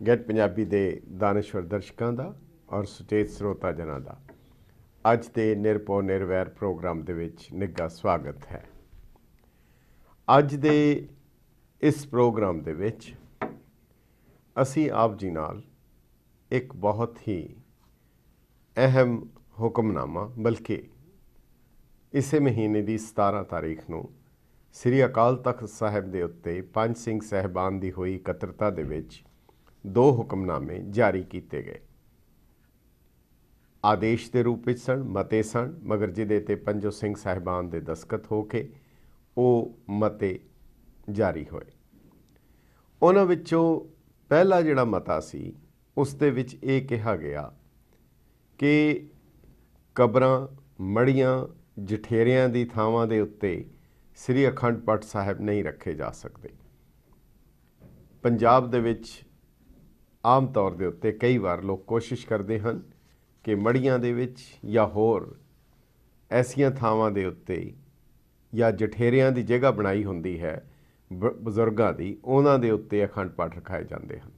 Get Punjabi ਦੇ ਦਾਨਸ਼ਵਰ ਦਰਸ਼ਕਾਂ ਦਾ ਔਰ ਸੁਚੇਤ ਸਰੋਤਾ ਜਨਾਂ ਦਾ ਅੱਜ ਦੇ ਨਿਰਭਉ ਨਿਰਵੈਰ ਪ੍ਰੋਗਰਾਮ ਦੇ ਵਿੱਚ ਨਿੱਘਾ ਸਵਾਗਤ ਹੈ। ਅੱਜ ਦੇ ਇਸ ਪ੍ਰੋਗਰਾਮ ਦੇ ਵਿੱਚ ਅਸੀਂ ਆਪ ਜੀ ਨਾਲ ਇੱਕ ਬਹੁਤ ਹੀ ਅਹਿਮ ਹੁਕਮਨਾਮਾ ਬਲਕਿ ਇਸੇ ਮਹੀਨੇ ਦੀ 17 ਤਾਰੀਖ ਨੂੰ ਸ੍ਰੀ ਅਕਾਲ ਤਖਤ ਸਾਹਿਬ ਦੇ ਉੱਤੇ ਪੰਜ ਸਿੰਘ ਸਾਹਿਬਾਨ ਦੀ ਹੋਈ ਇਕੱਤਰਤਾ ਦੇ ਵਿੱਚ ਦੋ ਹੁਕਮਨਾਮੇ ਜਾਰੀ ਕੀਤੇ ਗਏ। ਆਦੇਸ਼ ਦੇ ਰੂਪ ਵਿੱਚ ਸਨ, ਮਤੇ ਸਨ, ਮਗਰ ਜਿਹਦੇ ਤੇ ਪੰਜੋ ਸਿੰਘ ਸਾਹਿਬਾਨ ਦੇ ਦਸਤਖਤ ਹੋ ਕੇ ਉਹ ਮਤੇ ਜਾਰੀ ਹੋਏ। ਉਹਨਾਂ ਵਿੱਚੋਂ ਪਹਿਲਾ ਜਿਹੜਾ ਮਤਾ ਸੀ ਉਸ ਦੇ ਵਿੱਚ ਇਹ ਕਿਹਾ ਗਿਆ ਕਿ ਕਬਰਾਂ, ਮੜੀਆਂ, ਜਠੇਰਿਆਂ ਦੀ ਥਾਵਾਂ ਦੇ ਉੱਤੇ ਸ੍ਰੀ ਅਖੰਡ ਪਾਠ ਸਾਹਿਬ ਨਹੀਂ ਰੱਖੇ ਜਾ ਸਕਦੇ। ਪੰਜਾਬ ਦੇ ਵਿੱਚ ਆਮ ਤੌਰ ਦੇ ਉੱਤੇ ਕਈ ਵਾਰ ਲੋਕ ਕੋਸ਼ਿਸ਼ ਕਰਦੇ ਹਨ ਕਿ ਮੜੀਆਂ ਦੇ ਵਿੱਚ ਜਾਂ ਹੋਰ ਐਸੀਆਂ ਥਾਵਾਂ ਦੇ ਉੱਤੇ ਜਾਂ ਜਠੇਰਿਆਂ ਦੀ ਜਗ੍ਹਾ ਬਣਾਈ ਹੁੰਦੀ ਹੈ ਬਜ਼ੁਰਗਾਂ ਦੀ, ਉਹਨਾਂ ਦੇ ਉੱਤੇ ਅਖੰਡ ਪਾਠ ਰਖਾਏ ਜਾਂਦੇ ਹਨ।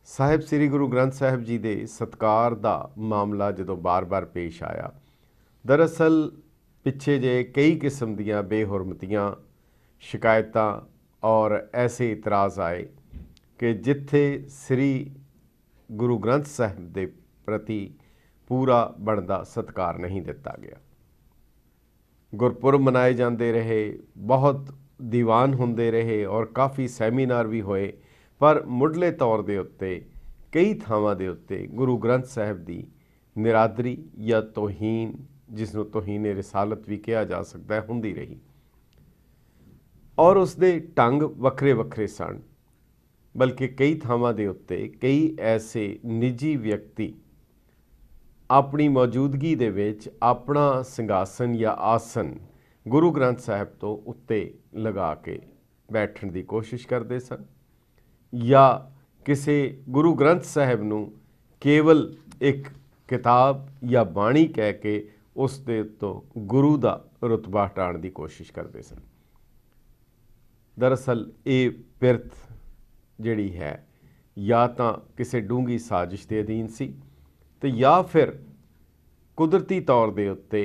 ਸਾਹਿਬ ਸ੍ਰੀ ਗੁਰੂ ਗ੍ਰੰਥ ਸਾਹਿਬ ਜੀ ਦੇ ਸਤਿਕਾਰ ਦਾ ਮਾਮਲਾ ਜਦੋਂ ਬਾਰ-ਬਾਰ ਪੇਸ਼ ਆਇਆ, ਦਰਅਸਲ ਪਿੱਛੇ ਜੇ ਕਈ ਕਿਸਮ ਦੀਆਂ ਬੇਹੁਰਮਤੀਆਂ, ਸ਼ਿਕਾਇਤਾਂ ਔਰ ਐਸੇ ਇਤਰਾਜ਼ ਆਏ ਕਿ ਜਿੱਥੇ ਸ੍ਰੀ ਗੁਰੂ ਗ੍ਰੰਥ ਸਾਹਿਬ ਦੇ ਪ੍ਰਤੀ ਪੂਰਾ ਬਣਦਾ ਸਤਿਕਾਰ ਨਹੀਂ ਦਿੱਤਾ ਗਿਆ। ਗੁਰਪੁਰਬ ਮਨਾਏ ਜਾਂਦੇ ਰਹੇ, ਬਹੁਤ ਦੀਵਾਨ ਹੁੰਦੇ ਰਹੇ ਔਰ ਕਾਫੀ ਸੈਮੀਨਾਰ ਵੀ ਹੋਏ, ਪਰ ਮੁੱਢਲੇ ਤੌਰ ਦੇ ਉੱਤੇ ਕਈ ਥਾਵਾਂ ਦੇ ਉੱਤੇ ਗੁਰੂ ਗ੍ਰੰਥ ਸਾਹਿਬ ਦੀ ਨਿਰਾਦਰੀ ਜਾਂ ਤੋਹੀਨ, ਜਿਸ ਨੂੰ ਤੋਹੀਨ ਰਿਸਾਲਤ ਵੀ ਕਿਹਾ ਜਾ ਸਕਦਾ ਹੈ, ਹੁੰਦੀ ਰਹੀ ਔਰ ਉਸ ਦੇ ਢੰਗ ਵੱਖਰੇ ਵੱਖਰੇ ਸਨ। ਬਲਕਿ ਕਈ ਥਾਵਾਂ ਦੇ ਉੱਤੇ ਕਈ ਐਸੇ ਨਿੱਜੀ ਵਿਅਕਤੀ ਆਪਣੀ ਮੌਜੂਦਗੀ ਦੇ ਵਿੱਚ ਆਪਣਾ ਸਿੰਘਾਸਨ ਜਾਂ ਆਸਨ ਗੁਰੂ ਗ੍ਰੰਥ ਸਾਹਿਬ ਤੋਂ ਉੱਤੇ ਲਗਾ ਕੇ ਬੈਠਣ ਦੀ ਕੋਸ਼ਿਸ਼ ਕਰਦੇ ਸਨ, ਜਾਂ ਕਿਸੇ ਗੁਰੂ ਗ੍ਰੰਥ ਸਾਹਿਬ ਨੂੰ ਕੇਵਲ ਇੱਕ ਕਿਤਾਬ ਜਾਂ ਬਾਣੀ ਕਹਿ ਕੇ ਉਸ ਦੇ ਉੱਤੋਂ ਗੁਰੂ ਦਾ ਰੁਤਬਾ ਹਟਾਉਣ ਦੀ ਕੋਸ਼ਿਸ਼ ਕਰਦੇ ਸਨ। ਦਰਅਸਲ ਇਹ ਪਿਰਤ ਜਿਹੜੀ ਹੈ ਜਾਂ ਤਾਂ ਕਿਸੇ ਡੂੰਘੀ ਸਾਜ਼ਿਸ਼ ਦੇ ਅਧੀਨ ਸੀ ਅਤੇ ਜਾਂ ਫਿਰ ਕੁਦਰਤੀ ਤੌਰ ਦੇ ਉੱਤੇ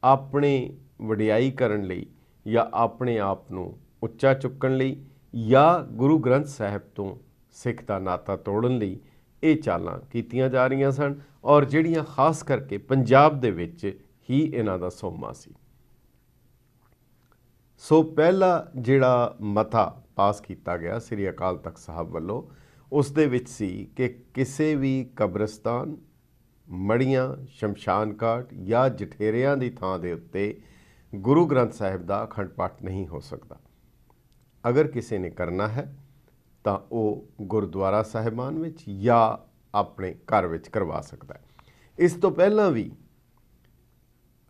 ਆਪਣੀ ਵਡਿਆਈ ਕਰਨ ਲਈ ਜਾਂ ਆਪਣੇ ਆਪ ਨੂੰ ਉੱਚਾ ਚੁੱਕਣ ਲਈ ਜਾਂ ਗੁਰੂ ਗ੍ਰੰਥ ਸਾਹਿਬ ਤੋਂ ਸਿੱਖ ਦਾ ਨਾਤਾ ਤੋੜਨ ਲਈ ਇਹ ਚਾਲਾਂ ਕੀਤੀਆਂ ਜਾ ਰਹੀਆਂ ਸਨ ਔਰ ਜਿਹੜੀਆਂ ਖਾਸ ਕਰਕੇ ਪੰਜਾਬ ਦੇ ਵਿੱਚ ਹੀ ਇਹਨਾਂ ਦਾ ਸੋਮਾ ਸੀ। ਸੋ ਪਹਿਲਾ ਜਿਹੜਾ ਮਤਾ ਪਾਸ ਕੀਤਾ ਗਿਆ ਸ੍ਰੀ ਅਕਾਲ ਤਖਤ ਸਾਹਿਬ ਵੱਲੋਂ, ਉਸ ਦੇ ਵਿੱਚ ਸੀ ਕਿ ਕਿਸੇ ਵੀ ਕਬਰਸਤਾਨ, ਮੜੀਆਂ, ਸ਼ਮਸ਼ਾਨ ਘਾਟ ਜਾਂ ਜਠੇਰਿਆਂ ਦੀ ਥਾਂ ਦੇ ਉੱਤੇ ਗੁਰੂ ਗ੍ਰੰਥ ਸਾਹਿਬ ਦਾ ਅਖੰਡ ਪਾਠ ਨਹੀਂ ਹੋ ਸਕਦਾ। ਅਗਰ ਕਿਸੇ ਨੇ ਕਰਨਾ ਹੈ ਤਾਂ ਉਹ ਗੁਰਦੁਆਰਾ ਸਾਹਿਬਾਨ ਵਿੱਚ ਜਾਂ ਆਪਣੇ ਘਰ ਵਿੱਚ ਕਰਵਾ ਸਕਦਾ ਹੈ। ਇਸ ਤੋਂ ਪਹਿਲਾਂ ਵੀ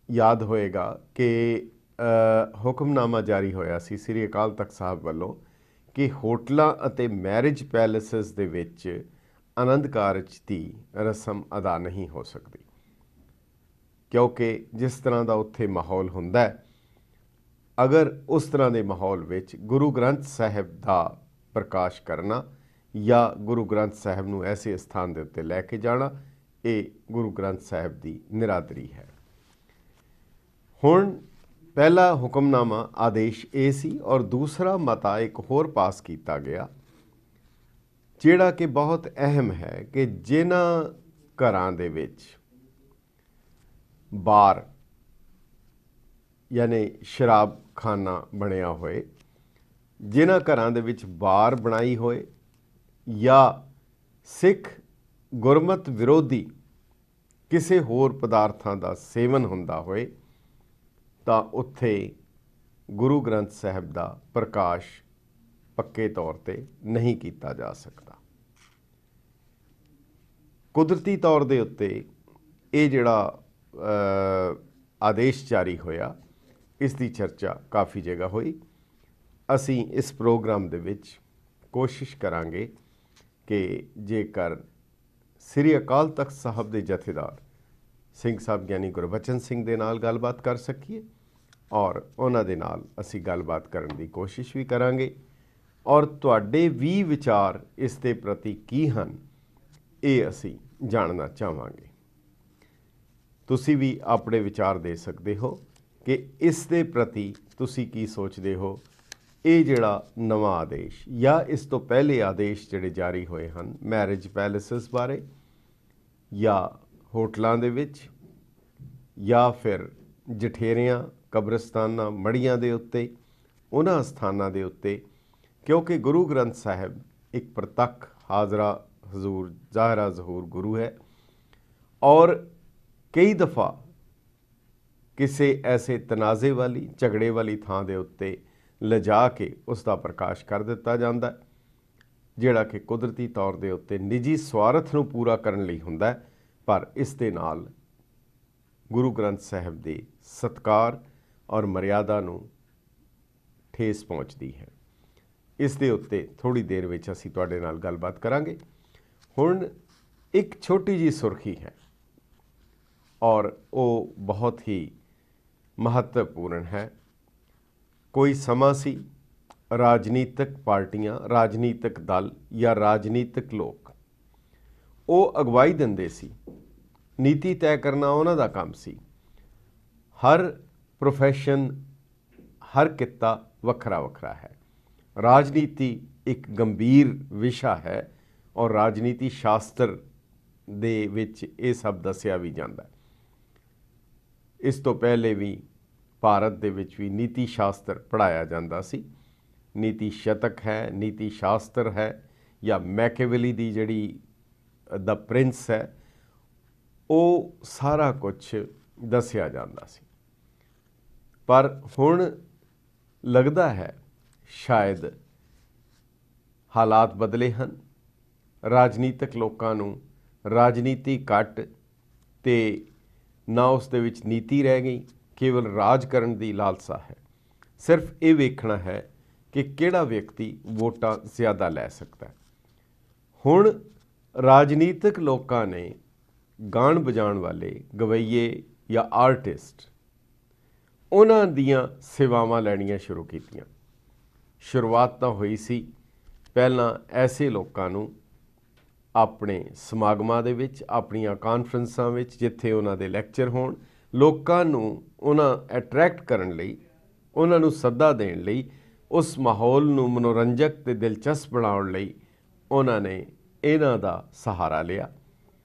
ਯਾਦ ਹੋਏਗਾ ਕਿ ਹੁਕਮਨਾਮਾ ਜਾਰੀ ਹੋਇਆ ਸੀ ਸ੍ਰੀ ਅਕਾਲ ਤਖਤ ਸਾਹਿਬ ਵੱਲੋਂ ਕਿ ਹੋਟਲਾਂ ਅਤੇ ਮੈਰਿਜ ਪੈਲੇਸਿਸ ਦੇ ਵਿੱਚ ਆਨੰਦ ਕਾਰਜ ਦੀ ਰਸਮ ਅਦਾ ਨਹੀਂ ਹੋ ਸਕਦੀ, ਕਿਉਂਕਿ ਜਿਸ ਤਰ੍ਹਾਂ ਦਾ ਉੱਥੇ ਮਾਹੌਲ ਹੁੰਦਾ ਹੈ, ਅਗਰ ਉਸ ਤਰ੍ਹਾਂ ਦੇ ਮਾਹੌਲ ਵਿੱਚ ਗੁਰੂ ਗ੍ਰੰਥ ਸਾਹਿਬ ਦਾ ਪ੍ਰਕਾਸ਼ ਕਰਨਾ ਜਾਂ ਗੁਰੂ ਗ੍ਰੰਥ ਸਾਹਿਬ ਨੂੰ ਐਸੇ ਸਥਾਨ ਦੇ ਉੱਤੇ ਲੈ ਕੇ ਜਾਣਾ, ਇਹ ਗੁਰੂ ਗ੍ਰੰਥ ਸਾਹਿਬ ਦੀ ਨਿਰਾਦਰੀ ਹੈ। ਹੁਣ ਪਹਿਲਾ ਹੁਕਮਨਾਮਾ ਆਦੇਸ਼ ਇਹ ਸੀ ਔਰ ਦੂਸਰਾ ਮਤਾ ਇੱਕ ਹੋਰ ਪਾਸ ਕੀਤਾ ਗਿਆ ਜਿਹੜਾ ਕਿ ਬਹੁਤ ਅਹਿਮ ਹੈ ਕਿ ਜਿਨ੍ਹਾਂ ਘਰਾਂ ਦੇ ਵਿੱਚ ਬਾਰ ਯਾਨੀ ਸ਼ਰਾਬਖਾਨਾ ਬਣਿਆ ਹੋਏ, ਜਿਨ੍ਹਾਂ ਘਰਾਂ ਦੇ ਵਿੱਚ ਬਾਰ ਬਣਾਈ ਹੋਏ ਜਾਂ ਸਿੱਖ ਗੁਰਮਤ ਵਿਰੋਧੀ ਕਿਸੇ ਹੋਰ ਪਦਾਰਥਾਂ ਦਾ ਸੇਵਨ ਹੁੰਦਾ ਹੋਏ, ਤਾਂ ਉੱਥੇ ਗੁਰੂ ਗ੍ਰੰਥ ਸਾਹਿਬ ਦਾ ਪ੍ਰਕਾਸ਼ ਪੱਕੇ ਤੌਰ ਤੇ ਨਹੀਂ ਕੀਤਾ ਜਾ ਸਕਦਾ। ਕੁਦਰਤੀ ਤੌਰ ਦੇ ਉੱਤੇ ਇਹ ਜਿਹੜਾ ਆਦੇਸ਼ ਜਾਰੀ ਹੋਇਆ, ਇਸ ਦੀ ਚਰਚਾ ਕਾਫੀ ਜਗ੍ਹਾ ਹੋਈ। ਅਸੀਂ ਇਸ ਪ੍ਰੋਗਰਾਮ ਦੇ ਵਿੱਚ ਕੋਸ਼ਿਸ਼ ਕਰਾਂਗੇ ਕਿ ਜੇਕਰ ਸ੍ਰੀ ਅਕਾਲ ਤਖਤ ਸਾਹਿਬ ਦੇ ਜਥੇਦਾਰ ਸਿੰਘ ਸਾਹਿਬ ਗਿਆਨੀ ਗੁਰਬਚਨ ਸਿੰਘ ਦੇ ਨਾਲ ਗੱਲਬਾਤ ਕਰ ਸਕੀਏ ਔਰ ਉਹਨਾਂ ਦੇ ਨਾਲ ਅਸੀਂ ਗੱਲਬਾਤ ਕਰਨ ਦੀ ਕੋਸ਼ਿਸ਼ ਵੀ ਕਰਾਂਗੇ ਔਰ ਤੁਹਾਡੇ ਵੀ ਵਿਚਾਰ ਇਸ ਦੇ ਪ੍ਰਤੀ ਕੀ ਹਨ, ਇਹ ਅਸੀਂ ਜਾਣਨਾ ਚਾਹਾਂਗੇ। ਤੁਸੀਂ ਵੀ ਆਪਣੇ ਵਿਚਾਰ ਦੇ ਸਕਦੇ ਹੋ ਕਿ ਇਸ ਦੇ ਪ੍ਰਤੀ ਤੁਸੀਂ ਕੀ ਸੋਚਦੇ ਹੋ। ਇਹ ਜਿਹੜਾ ਨਵਾਂ ਆਦੇਸ਼ ਜਾਂ ਇਸ ਤੋਂ ਪਹਿਲੇ ਆਦੇਸ਼ ਜਿਹੜੇ ਜਾਰੀ ਹੋਏ ਹਨ ਮੈਰਿਜ ਪੈਲੇਸਿਸ ਬਾਰੇ, ਜਾਂ ਹੋਟਲਾਂ ਦੇ ਵਿੱਚ, ਜਾਂ ਫਿਰ ਜਠੇਰਿਆਂ, ਕਬਰਸਤਾਨਾਂ, ਮੜੀਆਂ ਦੇ ਉੱਤੇ, ਉਹਨਾਂ ਸਥਾਨਾਂ ਦੇ ਉੱਤੇ, ਕਿਉਂਕਿ ਗੁਰੂ ਗ੍ਰੰਥ ਸਾਹਿਬ ਇੱਕ ਪ੍ਰਤੱਖ ਹਾਜ਼ਰਾ ਹਜ਼ੂਰ ਜ਼ਾਹਿਰਾ ਜ਼ਹੂਰ ਗੁਰੂ ਹੈ, ਔਰ ਕਈ ਦਫਾ ਕਿਸੇ ਐਸੇ ਤਨਾਜ਼ੇ ਵਾਲੀ, ਝਗੜੇ ਵਾਲੀ ਥਾਂ ਦੇ ਉੱਤੇ ਲਿਜਾ ਕੇ ਉਸ ਦਾ ਪ੍ਰਕਾਸ਼ ਕਰ ਦਿੱਤਾ ਜਾਂਦਾ, ਜਿਹੜਾ ਕਿ ਕੁਦਰਤੀ ਤੌਰ ਦੇ ਉੱਤੇ ਨਿੱਜੀ ਸਵਾਰਥ ਨੂੰ ਪੂਰਾ ਕਰਨ ਲਈ ਹੁੰਦਾ, ਪਰ ਇਸ ਦੇ ਨਾਲ ਗੁਰੂ ਗ੍ਰੰਥ ਸਾਹਿਬ ਦੇ ਸਤਿਕਾਰ ਔਰ ਮਰਿਆਦਾ ਨੂੰ ਠੇਸ ਪਹੁੰਚਦੀ ਹੈ। ਇਸ ਦੇ ਉੱਤੇ ਥੋੜ੍ਹੀ ਦੇਰ ਵਿੱਚ ਅਸੀਂ ਤੁਹਾਡੇ ਨਾਲ ਗੱਲਬਾਤ ਕਰਾਂਗੇ। ਹੁਣ ਇੱਕ ਛੋਟੀ ਜਿਹੀ ਸੁਰਖੀ ਹੈ ਔਰ ਉਹ ਬਹੁਤ ਹੀ ਮਹੱਤਵਪੂਰਨ ਹੈ। ਕੋਈ ਸਮਾਂ ਸੀ ਰਾਜਨੀਤਿਕ ਪਾਰਟੀਆਂ, ਰਾਜਨੀਤਿਕ ਦਲ ਜਾਂ ਰਾਜਨੀਤਿਕ ਲੋਕ ਉਹ ਅਗਵਾਈ ਦਿੰਦੇ ਸੀ, ਨੀਤੀ ਤੈਅ ਕਰਨਾ ਉਹਨਾਂ ਦਾ ਕੰਮ ਸੀ। ਹਰ ਪ੍ਰੋਫੈਸ਼ਨ, ਹਰ ਕਿੱਤਾ ਵੱਖਰਾ ਵੱਖਰਾ ਹੈ। ਰਾਜਨੀਤੀ ਇੱਕ ਗੰਭੀਰ ਵਿਸ਼ਾ ਹੈ ਔਰ ਰਾਜਨੀਤੀ ਸ਼ਾਸਤਰ ਦੇ ਵਿੱਚ ਇਹ ਸਭ ਦੱਸਿਆ ਵੀ ਜਾਂਦਾ। ਇਸ ਤੋਂ ਪਹਿਲੇ ਵੀ ਭਾਰਤ ਦੇ ਵਿੱਚ ਵੀ ਨੀਤੀ ਸ਼ਾਸਤਰ ਪੜ੍ਹਾਇਆ ਜਾਂਦਾ ਸੀ। ਨੀਤੀ ਸ਼ਤਕ ਹੈ, ਨੀਤੀ ਸ਼ਾਸਤਰ ਹੈ, ਜਾਂ ਮੈਕੇਵਲੀ ਦੀ ਜਿਹੜੀ ਦ ਪ੍ਰਿੰਸ ਹੈ, ਉਹ ਸਾਰਾ ਕੁਝ ਦੱਸਿਆ ਜਾਂਦਾ ਸੀ। ਪਰ ਹੁਣ ਲੱਗਦਾ ਹੈ ਸ਼ਾਇਦ ਹਾਲਾਤ ਬਦਲੇ ਹਨ। ਰਾਜਨੀਤਿਕ ਲੋਕਾਂ ਨੂੰ ਰਾਜਨੀਤੀ ਘੱਟ ਤੇ ਨਾ ਉਸ ਦੇ ਵਿੱਚ ਨੀਤੀ ਰਹਿ ਗਈ, ਕੇਵਲ ਰਾਜ ਕਰਨ ਦੀ ਲਾਲਸਾ ਹੈ। ਸਿਰਫ ਇਹ ਵੇਖਣਾ ਹੈ ਕਿ ਕਿਹੜਾ ਵਿਅਕਤੀ ਵੋਟਾਂ ਜ਼ਿਆਦਾ ਲੈ ਸਕਦਾ ਹੈ। ਹੁਣ ਰਾਜਨੀਤਿਕ ਲੋਕਾਂ ਨੇ ਗਾਣ ਵਜਾਉਣ ਵਾਲੇ ਗਵਈਏ ਜਾਂ ਆਰਟਿਸਟ, ਉਹਨਾਂ ਦੀਆਂ ਸੇਵਾਵਾਂ ਲੈਣੀਆਂ ਸ਼ੁਰੂ ਕੀਤੀਆਂ। ਸ਼ੁਰੂਆਤ ਤਾਂ ਹੋਈ ਸੀ ਪਹਿਲਾਂ ਐਸੇ ਲੋਕਾਂ ਨੂੰ ਆਪਣੇ ਸਮਾਗਮਾਂ ਦੇ ਵਿੱਚ, ਆਪਣੀਆਂ ਕਾਨਫਰੰਸਾਂ ਵਿੱਚ, ਜਿੱਥੇ ਉਹਨਾਂ ਦੇ ਲੈਕਚਰ ਹੋਣ, ਲੋਕਾਂ ਨੂੰ ਉਹਨਾਂ ਅਟਰੈਕਟ ਕਰਨ ਲਈ, ਉਹਨਾਂ ਨੂੰ ਸੱਦਾ ਦੇਣ ਲਈ, ਉਸ ਮਾਹੌਲ ਨੂੰ ਮਨੋਰੰਜਕ ਤੇ ਦਿਲਚਸਪ ਬਣਾਉਣ ਲਈ ਉਹਨਾਂ ਨੇ ਇਹਨਾਂ ਦਾ ਸਹਾਰਾ ਲਿਆ।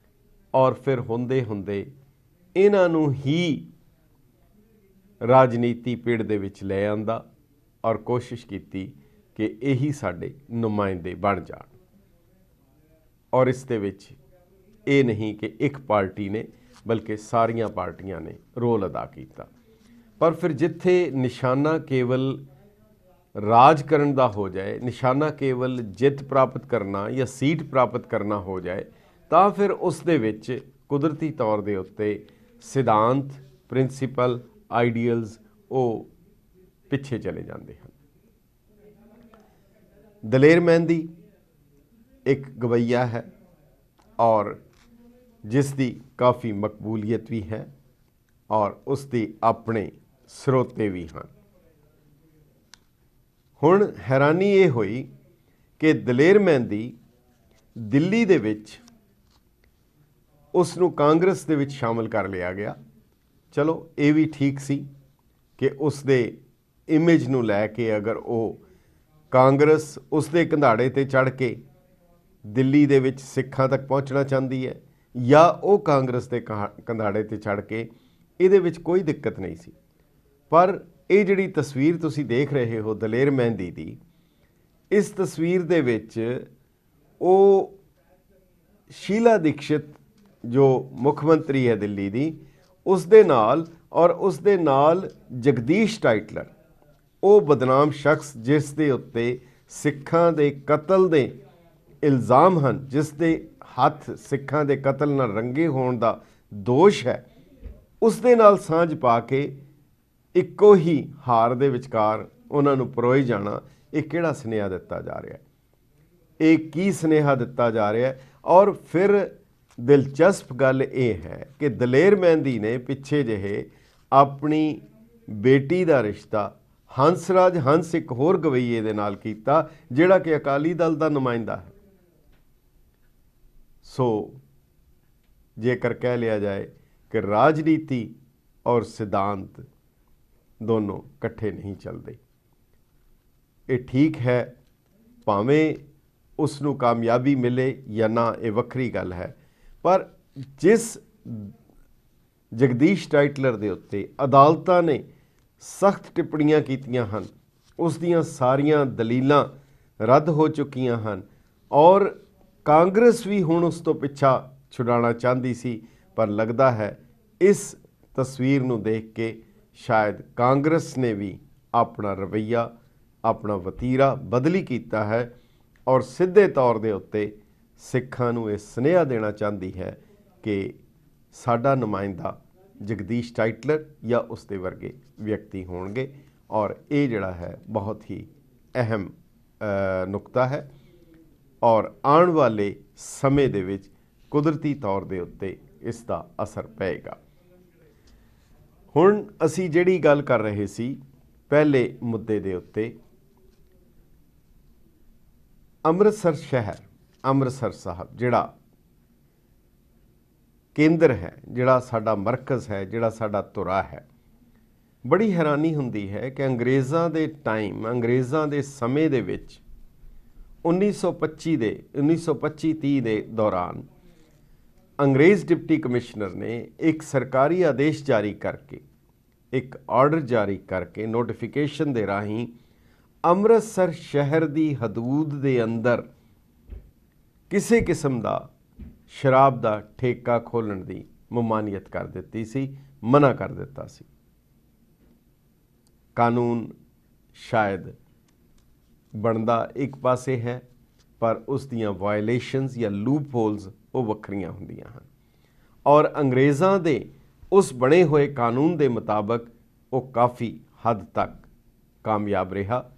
ਔਰ ਫਿਰ ਹੁੰਦੇ ਹੁੰਦੇ ਇਹਨਾਂ ਨੂੰ ਹੀ ਰਾਜਨੀਤੀ ਪਿੜ ਦੇ ਵਿੱਚ ਲੈ ਆਂਦਾ ਔਰ ਕੋਸ਼ਿਸ਼ ਕੀਤੀ ਕਿ ਇਹੀ ਸਾਡੇ ਨੁਮਾਇੰਦੇ ਬਣ ਜਾਣ। ਔਰ ਇਸ ਦੇ ਵਿੱਚ ਇਹ ਨਹੀਂ ਕਿ ਇੱਕ ਪਾਰਟੀ ਨੇ, ਬਲਕਿ ਸਾਰੀਆਂ ਪਾਰਟੀਆਂ ਨੇ ਰੋਲ ਅਦਾ ਕੀਤਾ। ਪਰ ਫਿਰ ਜਿੱਥੇ ਨਿਸ਼ਾਨਾ ਕੇਵਲ ਰਾਜ ਕਰਨ ਦਾ ਹੋ ਜਾਏ, ਨਿਸ਼ਾਨਾ ਕੇਵਲ ਜਿੱਤ ਪ੍ਰਾਪਤ ਕਰਨਾ ਜਾਂ ਸੀਟ ਪ੍ਰਾਪਤ ਕਰਨਾ ਹੋ ਜਾਏ, ਤਾਂ ਫਿਰ ਉਸ ਦੇ ਵਿੱਚ ਕੁਦਰਤੀ ਤੌਰ ਦੇ ਉੱਤੇ ਸਿਧਾਂਤ, ਪ੍ਰਿੰਸੀਪਲ, ਆਈਡੀਅਲਸ ਉਹ ਪਿੱਛੇ ਚਲੇ ਜਾਂਦੇ ਹਨ। ਦਲੇਰ ਮਹਿੰਦੀ ਇੱਕ ਗਵਈਆ ਹੈ ਔਰ ਜਿਸ ਦੀ ਕਾਫੀ ਮਕਬੂਲੀਅਤ ਵੀ ਹੈ ਔਰ ਉਸ ਦੀ ਆਪਣੇ ਸਰੋਤੇ ਵੀ ਹਨ। ਹੁਣ ਹੈਰਾਨੀ ਇਹ ਹੋਈ ਕਿ ਦਲੇਰ ਮਹਿੰਦੀ ਦਿੱਲੀ ਦੇ ਵਿੱਚ ਉਸ ਨੂੰ ਕਾਂਗਰਸ ਦੇ ਵਿੱਚ ਸ਼ਾਮਲ ਕਰ ਲਿਆ ਗਿਆ। ਚਲੋ ਇਹ ਵੀ ਠੀਕ ਸੀ ਕਿ ਉਸ ਦੇ ਇਮੇਜ ਨੂੰ ਲੈ ਕੇ ਅਗਰ ਉਹ ਕਾਂਗਰਸ ਉਸ ਦੇ ਕੰਧਾੜੇ ਤੇ ਚੜ੍ਹ ਕੇ ਦਿੱਲੀ ਦੇ ਵਿੱਚ ਸਿੱਖਾਂ ਤੱਕ ਪਹੁੰਚਣਾ ਚਾਹੁੰਦੀ ਹੈ, ਜਾਂ ਉਹ ਕਾਂਗਰਸ ਦੇ ਕੰਧਾੜੇ ਤੇ ਚੜ੍ਹ ਕੇ, ਇਹਦੇ ਵਿੱਚ ਕੋਈ ਦਿੱਕਤ ਨਹੀਂ ਸੀ। ਪਰ ਇਹ ਜਿਹੜੀ ਤਸਵੀਰ ਤੁਸੀਂ ਦੇਖ ਰਹੇ ਹੋ ਦਲੇਰ ਮਹਿੰਦੀ ਦੀ, ਇਸ ਤਸਵੀਰ ਦੇ ਵਿੱਚ ਉਹ ਸ਼ੀਲਾ ਦੀਕਸ਼ਿਤ ਜੋ ਮੁੱਖ ਮੰਤਰੀ ਹੈ ਦਿੱਲੀ ਦੀ, ਉਸ ਦੇ ਨਾਲ ਔਰ ਉਸ ਦੇ ਨਾਲ ਜਗਦੀਸ਼ ਟਾਈਟਲਰ, ਉਹ ਬਦਨਾਮ ਸ਼ਖਸ ਜਿਸ ਦੇ ਉੱਤੇ ਸਿੱਖਾਂ ਦੇ ਕਤਲ ਦੇ ਇਲਜ਼ਾਮ ਹਨ, ਜਿਸ ਦੇ ਹੱਥ ਸਿੱਖਾਂ ਦੇ ਕਤਲ ਨਾਲ ਰੰਗੇ ਹੋਣ ਦਾ ਦੋਸ਼ ਹੈ, ਉਸ ਦੇ ਨਾਲ ਸਾਂਝ ਪਾ ਕੇ ਇੱਕੋ ਹੀ ਹਾਰ ਦੇ ਵਿਚਕਾਰ ਉਹਨਾਂ ਨੂੰ ਪਰੋਏ ਜਾਣਾ, ਇਹ ਕਿਹੜਾ ਸੁਨੇਹਾ ਦਿੱਤਾ ਜਾ ਰਿਹਾ ਹੈ? ਇਹ ਕੀ ਸੁਨੇਹਾ ਦਿੱਤਾ ਜਾ ਰਿਹਾ ਹੈ? ਔਰ ਫਿਰ ਦਿਲਚਸਪ ਗੱਲ ਇਹ ਹੈ ਕਿ ਦਲੇਰ ਮਹਿੰਦੀ ਨੇ ਪਿੱਛੇ ਜਿਹੇ ਆਪਣੀ ਬੇਟੀ ਦਾ ਰਿਸ਼ਤਾ ਹੰਸਰਾਜ ਹੰਸ ਇੱਕ ਹੋਰ ਗਵਈਏ ਦੇ ਨਾਲ ਕੀਤਾ ਜਿਹੜਾ ਕਿ ਅਕਾਲੀ ਦਲ ਦਾ ਨੁਮਾਇੰਦਾ ਹੈ। ਸੋ ਜੇਕਰ ਕਹਿ ਲਿਆ ਜਾਏ ਕਿ ਰਾਜਨੀਤੀ ਔਰ ਸਿਧਾਂਤ ਦੋਨੋਂ ਇਕੱਠੇ ਨਹੀਂ ਚੱਲਦੇ, ਇਹ ਠੀਕ ਹੈ ਭਾਵੇਂ ਉਸ ਨੂੰ ਕਾਮਯਾਬੀ ਮਿਲੇ ਜਾਂ ਨਾ, ਇਹ ਵੱਖਰੀ ਗੱਲ ਹੈ। ਪਰ ਜਿਸ ਜਗਦੀਸ਼ ਟਾਈਟਲਰ ਦੇ ਉੱਤੇ ਅਦਾਲਤਾਂ ਨੇ ਸਖਤ ਟਿੱਪਣੀਆਂ ਕੀਤੀਆਂ ਹਨ, ਉਸ ਦੀਆਂ ਸਾਰੀਆਂ ਦਲੀਲਾਂ ਰੱਦ ਹੋ ਚੁੱਕੀਆਂ ਹਨ ਔਰ ਕਾਂਗਰਸ ਵੀ ਹੁਣ ਉਸ ਤੋਂ ਪਿੱਛਾ ਛੁਡਾਉਣਾ ਚਾਹੁੰਦੀ ਸੀ। ਪਰ ਲੱਗਦਾ ਹੈ ਇਸ ਤਸਵੀਰ ਨੂੰ ਦੇਖ ਕੇ ਸ਼ਾਇਦ ਕਾਂਗਰਸ ਨੇ ਵੀ ਆਪਣਾ ਰਵੱਈਆ, ਆਪਣਾ ਵਤੀਰਾ ਬਦਲੀ ਕੀਤਾ ਹੈ ਔਰ ਸਿੱਧੇ ਤੌਰ ਦੇ ਉੱਤੇ ਸਿੱਖਾਂ ਨੂੰ ਇਹ ਸੁਨੇਹਾ ਦੇਣਾ ਚਾਹੁੰਦੀ ਹੈ ਕਿ ਸਾਡਾ ਨੁਮਾਇੰਦਾ ਜਗਦੀਸ਼ ਟਾਈਟਲਰ ਜਾਂ ਉਸ ਦੇ ਵਰਗੇ ਵਿਅਕਤੀ ਹੋਣਗੇ ਔਰ ਇਹ ਜਿਹੜਾ ਹੈ ਬਹੁਤ ਹੀ ਅਹਿਮ ਨੁਕਤਾ ਹੈ ਔਰ ਆਉਣ ਵਾਲੇ ਸਮੇਂ ਦੇ ਵਿੱਚ ਕੁਦਰਤੀ ਤੌਰ ਦੇ ਉੱਤੇ ਇਸ ਦਾ ਅਸਰ ਪਏਗਾ। ਹੁਣ ਅਸੀਂ ਜਿਹੜੀ ਗੱਲ ਕਰ ਰਹੇ ਸੀ ਪਹਿਲੇ ਮੁੱਦੇ ਦੇ ਉੱਤੇ, ਅੰਮ੍ਰਿਤਸਰ ਸ਼ਹਿਰ, ਅੰਮ੍ਰਿਤਸਰ ਸਾਹਿਬ ਜਿਹੜਾ ਕੇਂਦਰ ਹੈ, ਜਿਹੜਾ ਸਾਡਾ ਮਰਕਜ਼ ਹੈ, ਜਿਹੜਾ ਸਾਡਾ ਧੁਰਾ ਹੈ, ਬੜੀ ਹੈਰਾਨੀ ਹੁੰਦੀ ਹੈ ਕਿ ਅੰਗਰੇਜ਼ਾਂ ਦੇ ਟਾਈਮ, ਅੰਗਰੇਜ਼ਾਂ ਦੇ ਸਮੇਂ ਦੇ ਵਿੱਚ 1925-30 ਦੇ ਦੌਰਾਨ ਅੰਗਰੇਜ਼ ਡਿਪਟੀ ਕਮਿਸ਼ਨਰ ਨੇ ਇੱਕ ਸਰਕਾਰੀ ਆਦੇਸ਼ ਜਾਰੀ ਕਰਕੇ, ਇੱਕ ਆਰਡਰ ਜਾਰੀ ਕਰਕੇ, ਨੋਟੀਫਿਕੇਸ਼ਨ ਦੇ ਰਾਹੀਂ ਅੰਮ੍ਰਿਤਸਰ ਸ਼ਹਿਰ ਦੀ ਹਦੂਦ ਦੇ ਅੰਦਰ ਕਿਸੇ ਕਿਸਮ ਦਾ ਸ਼ਰਾਬ ਦਾ ਠੇਕਾ ਖੋਲ੍ਹਣ ਦੀ ਮਮਾਨੀਅਤ ਕਰ ਦਿੱਤੀ ਸੀ, ਮਨਾ ਕਰ ਦਿੱਤਾ ਸੀ। ਕਾਨੂੰਨ ਸ਼ਾਇਦ ਬਣਦਾ ਇੱਕ ਪਾਸੇ ਹੈ ਪਰ ਉਸ ਦੀਆਂ ਵਾਇਲੇਸ਼ਨਸ ਜਾਂ ਲੂਪ ਹੋਲਸ ਉਹ ਵੱਖਰੀਆਂ ਹੁੰਦੀਆਂ ਹਨ ਔਰ ਅੰਗਰੇਜ਼ਾਂ ਦੇ ਉਸ ਬਣੇ ਹੋਏ ਕਾਨੂੰਨ ਦੇ ਮੁਤਾਬਕ ਉਹ ਕਾਫੀ ਹੱਦ ਤੱਕ ਕਾਮਯਾਬ ਰਿਹਾ।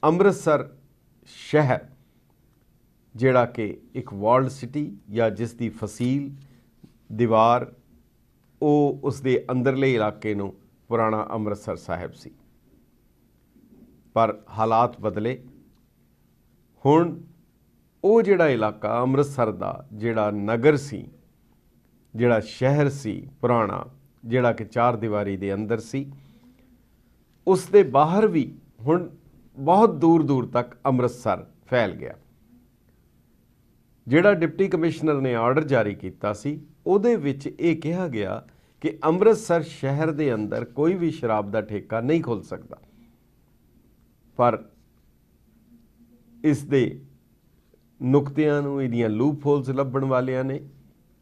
ਅੰਮ੍ਰਿਤਸਰ ਸ਼ਹਿਰ ਜਿਹੜਾ ਕਿ ਇੱਕ ਵਾਲਡ ਸਿਟੀ ਜਾਂ ਜਿਸ ਦੀ ਫਸੀਲ ਦੀਵਾਰ ਉਹ ਉਸ ਦੇ ਅੰਦਰਲੇ ਇਲਾਕੇ ਨੂੰ ਪੁਰਾਣਾ ਅੰਮ੍ਰਿਤਸਰ ਸਾਹਿਬ ਸੀ। ਪਰ ਹਾਲਾਤ ਬਦਲੇ। ਹੁਣ ਉਹ ਜਿਹੜਾ ਇਲਾਕਾ ਅੰਮ੍ਰਿਤਸਰ ਦਾ ਜਿਹੜਾ ਨਗਰ ਸੀ, ਜਿਹੜਾ ਸ਼ਹਿਰ ਸੀ ਪੁਰਾਣਾ, ਜਿਹੜਾ ਕਿ ਚਾਰ ਦੀਵਾਰੀ ਦੇ ਅੰਦਰ ਸੀ, ਉਸ ਦੇ ਬਾਹਰ ਵੀ ਹੁਣ ਬਹੁਤ ਦੂਰ ਦੂਰ ਤੱਕ ਅੰਮ੍ਰਿਤਸਰ ਫੈਲ ਗਿਆ। ਜਿਹੜਾ ਡਿਪਟੀ ਕਮਿਸ਼ਨਰ ਨੇ ਆਰਡਰ ਜਾਰੀ ਕੀਤਾ ਸੀ ਉਹਦੇ ਵਿੱਚ ਇਹ ਕਿਹਾ ਗਿਆ ਕਿ ਅੰਮ੍ਰਿਤਸਰ ਸ਼ਹਿਰ ਦੇ ਅੰਦਰ ਕੋਈ ਵੀ ਸ਼ਰਾਬ ਦਾ ਠੇਕਾ ਨਹੀਂ ਖੁੱਲ੍ਹ ਸਕਦਾ। ਪਰ ਇਸ ਦੇ ਨੁਕਤਿਆਂ ਨੂੰ, ਇਹਦੀਆਂ ਲੂਪ ਹੋਲਸ ਲੱਭਣ ਵਾਲਿਆਂ ਨੇ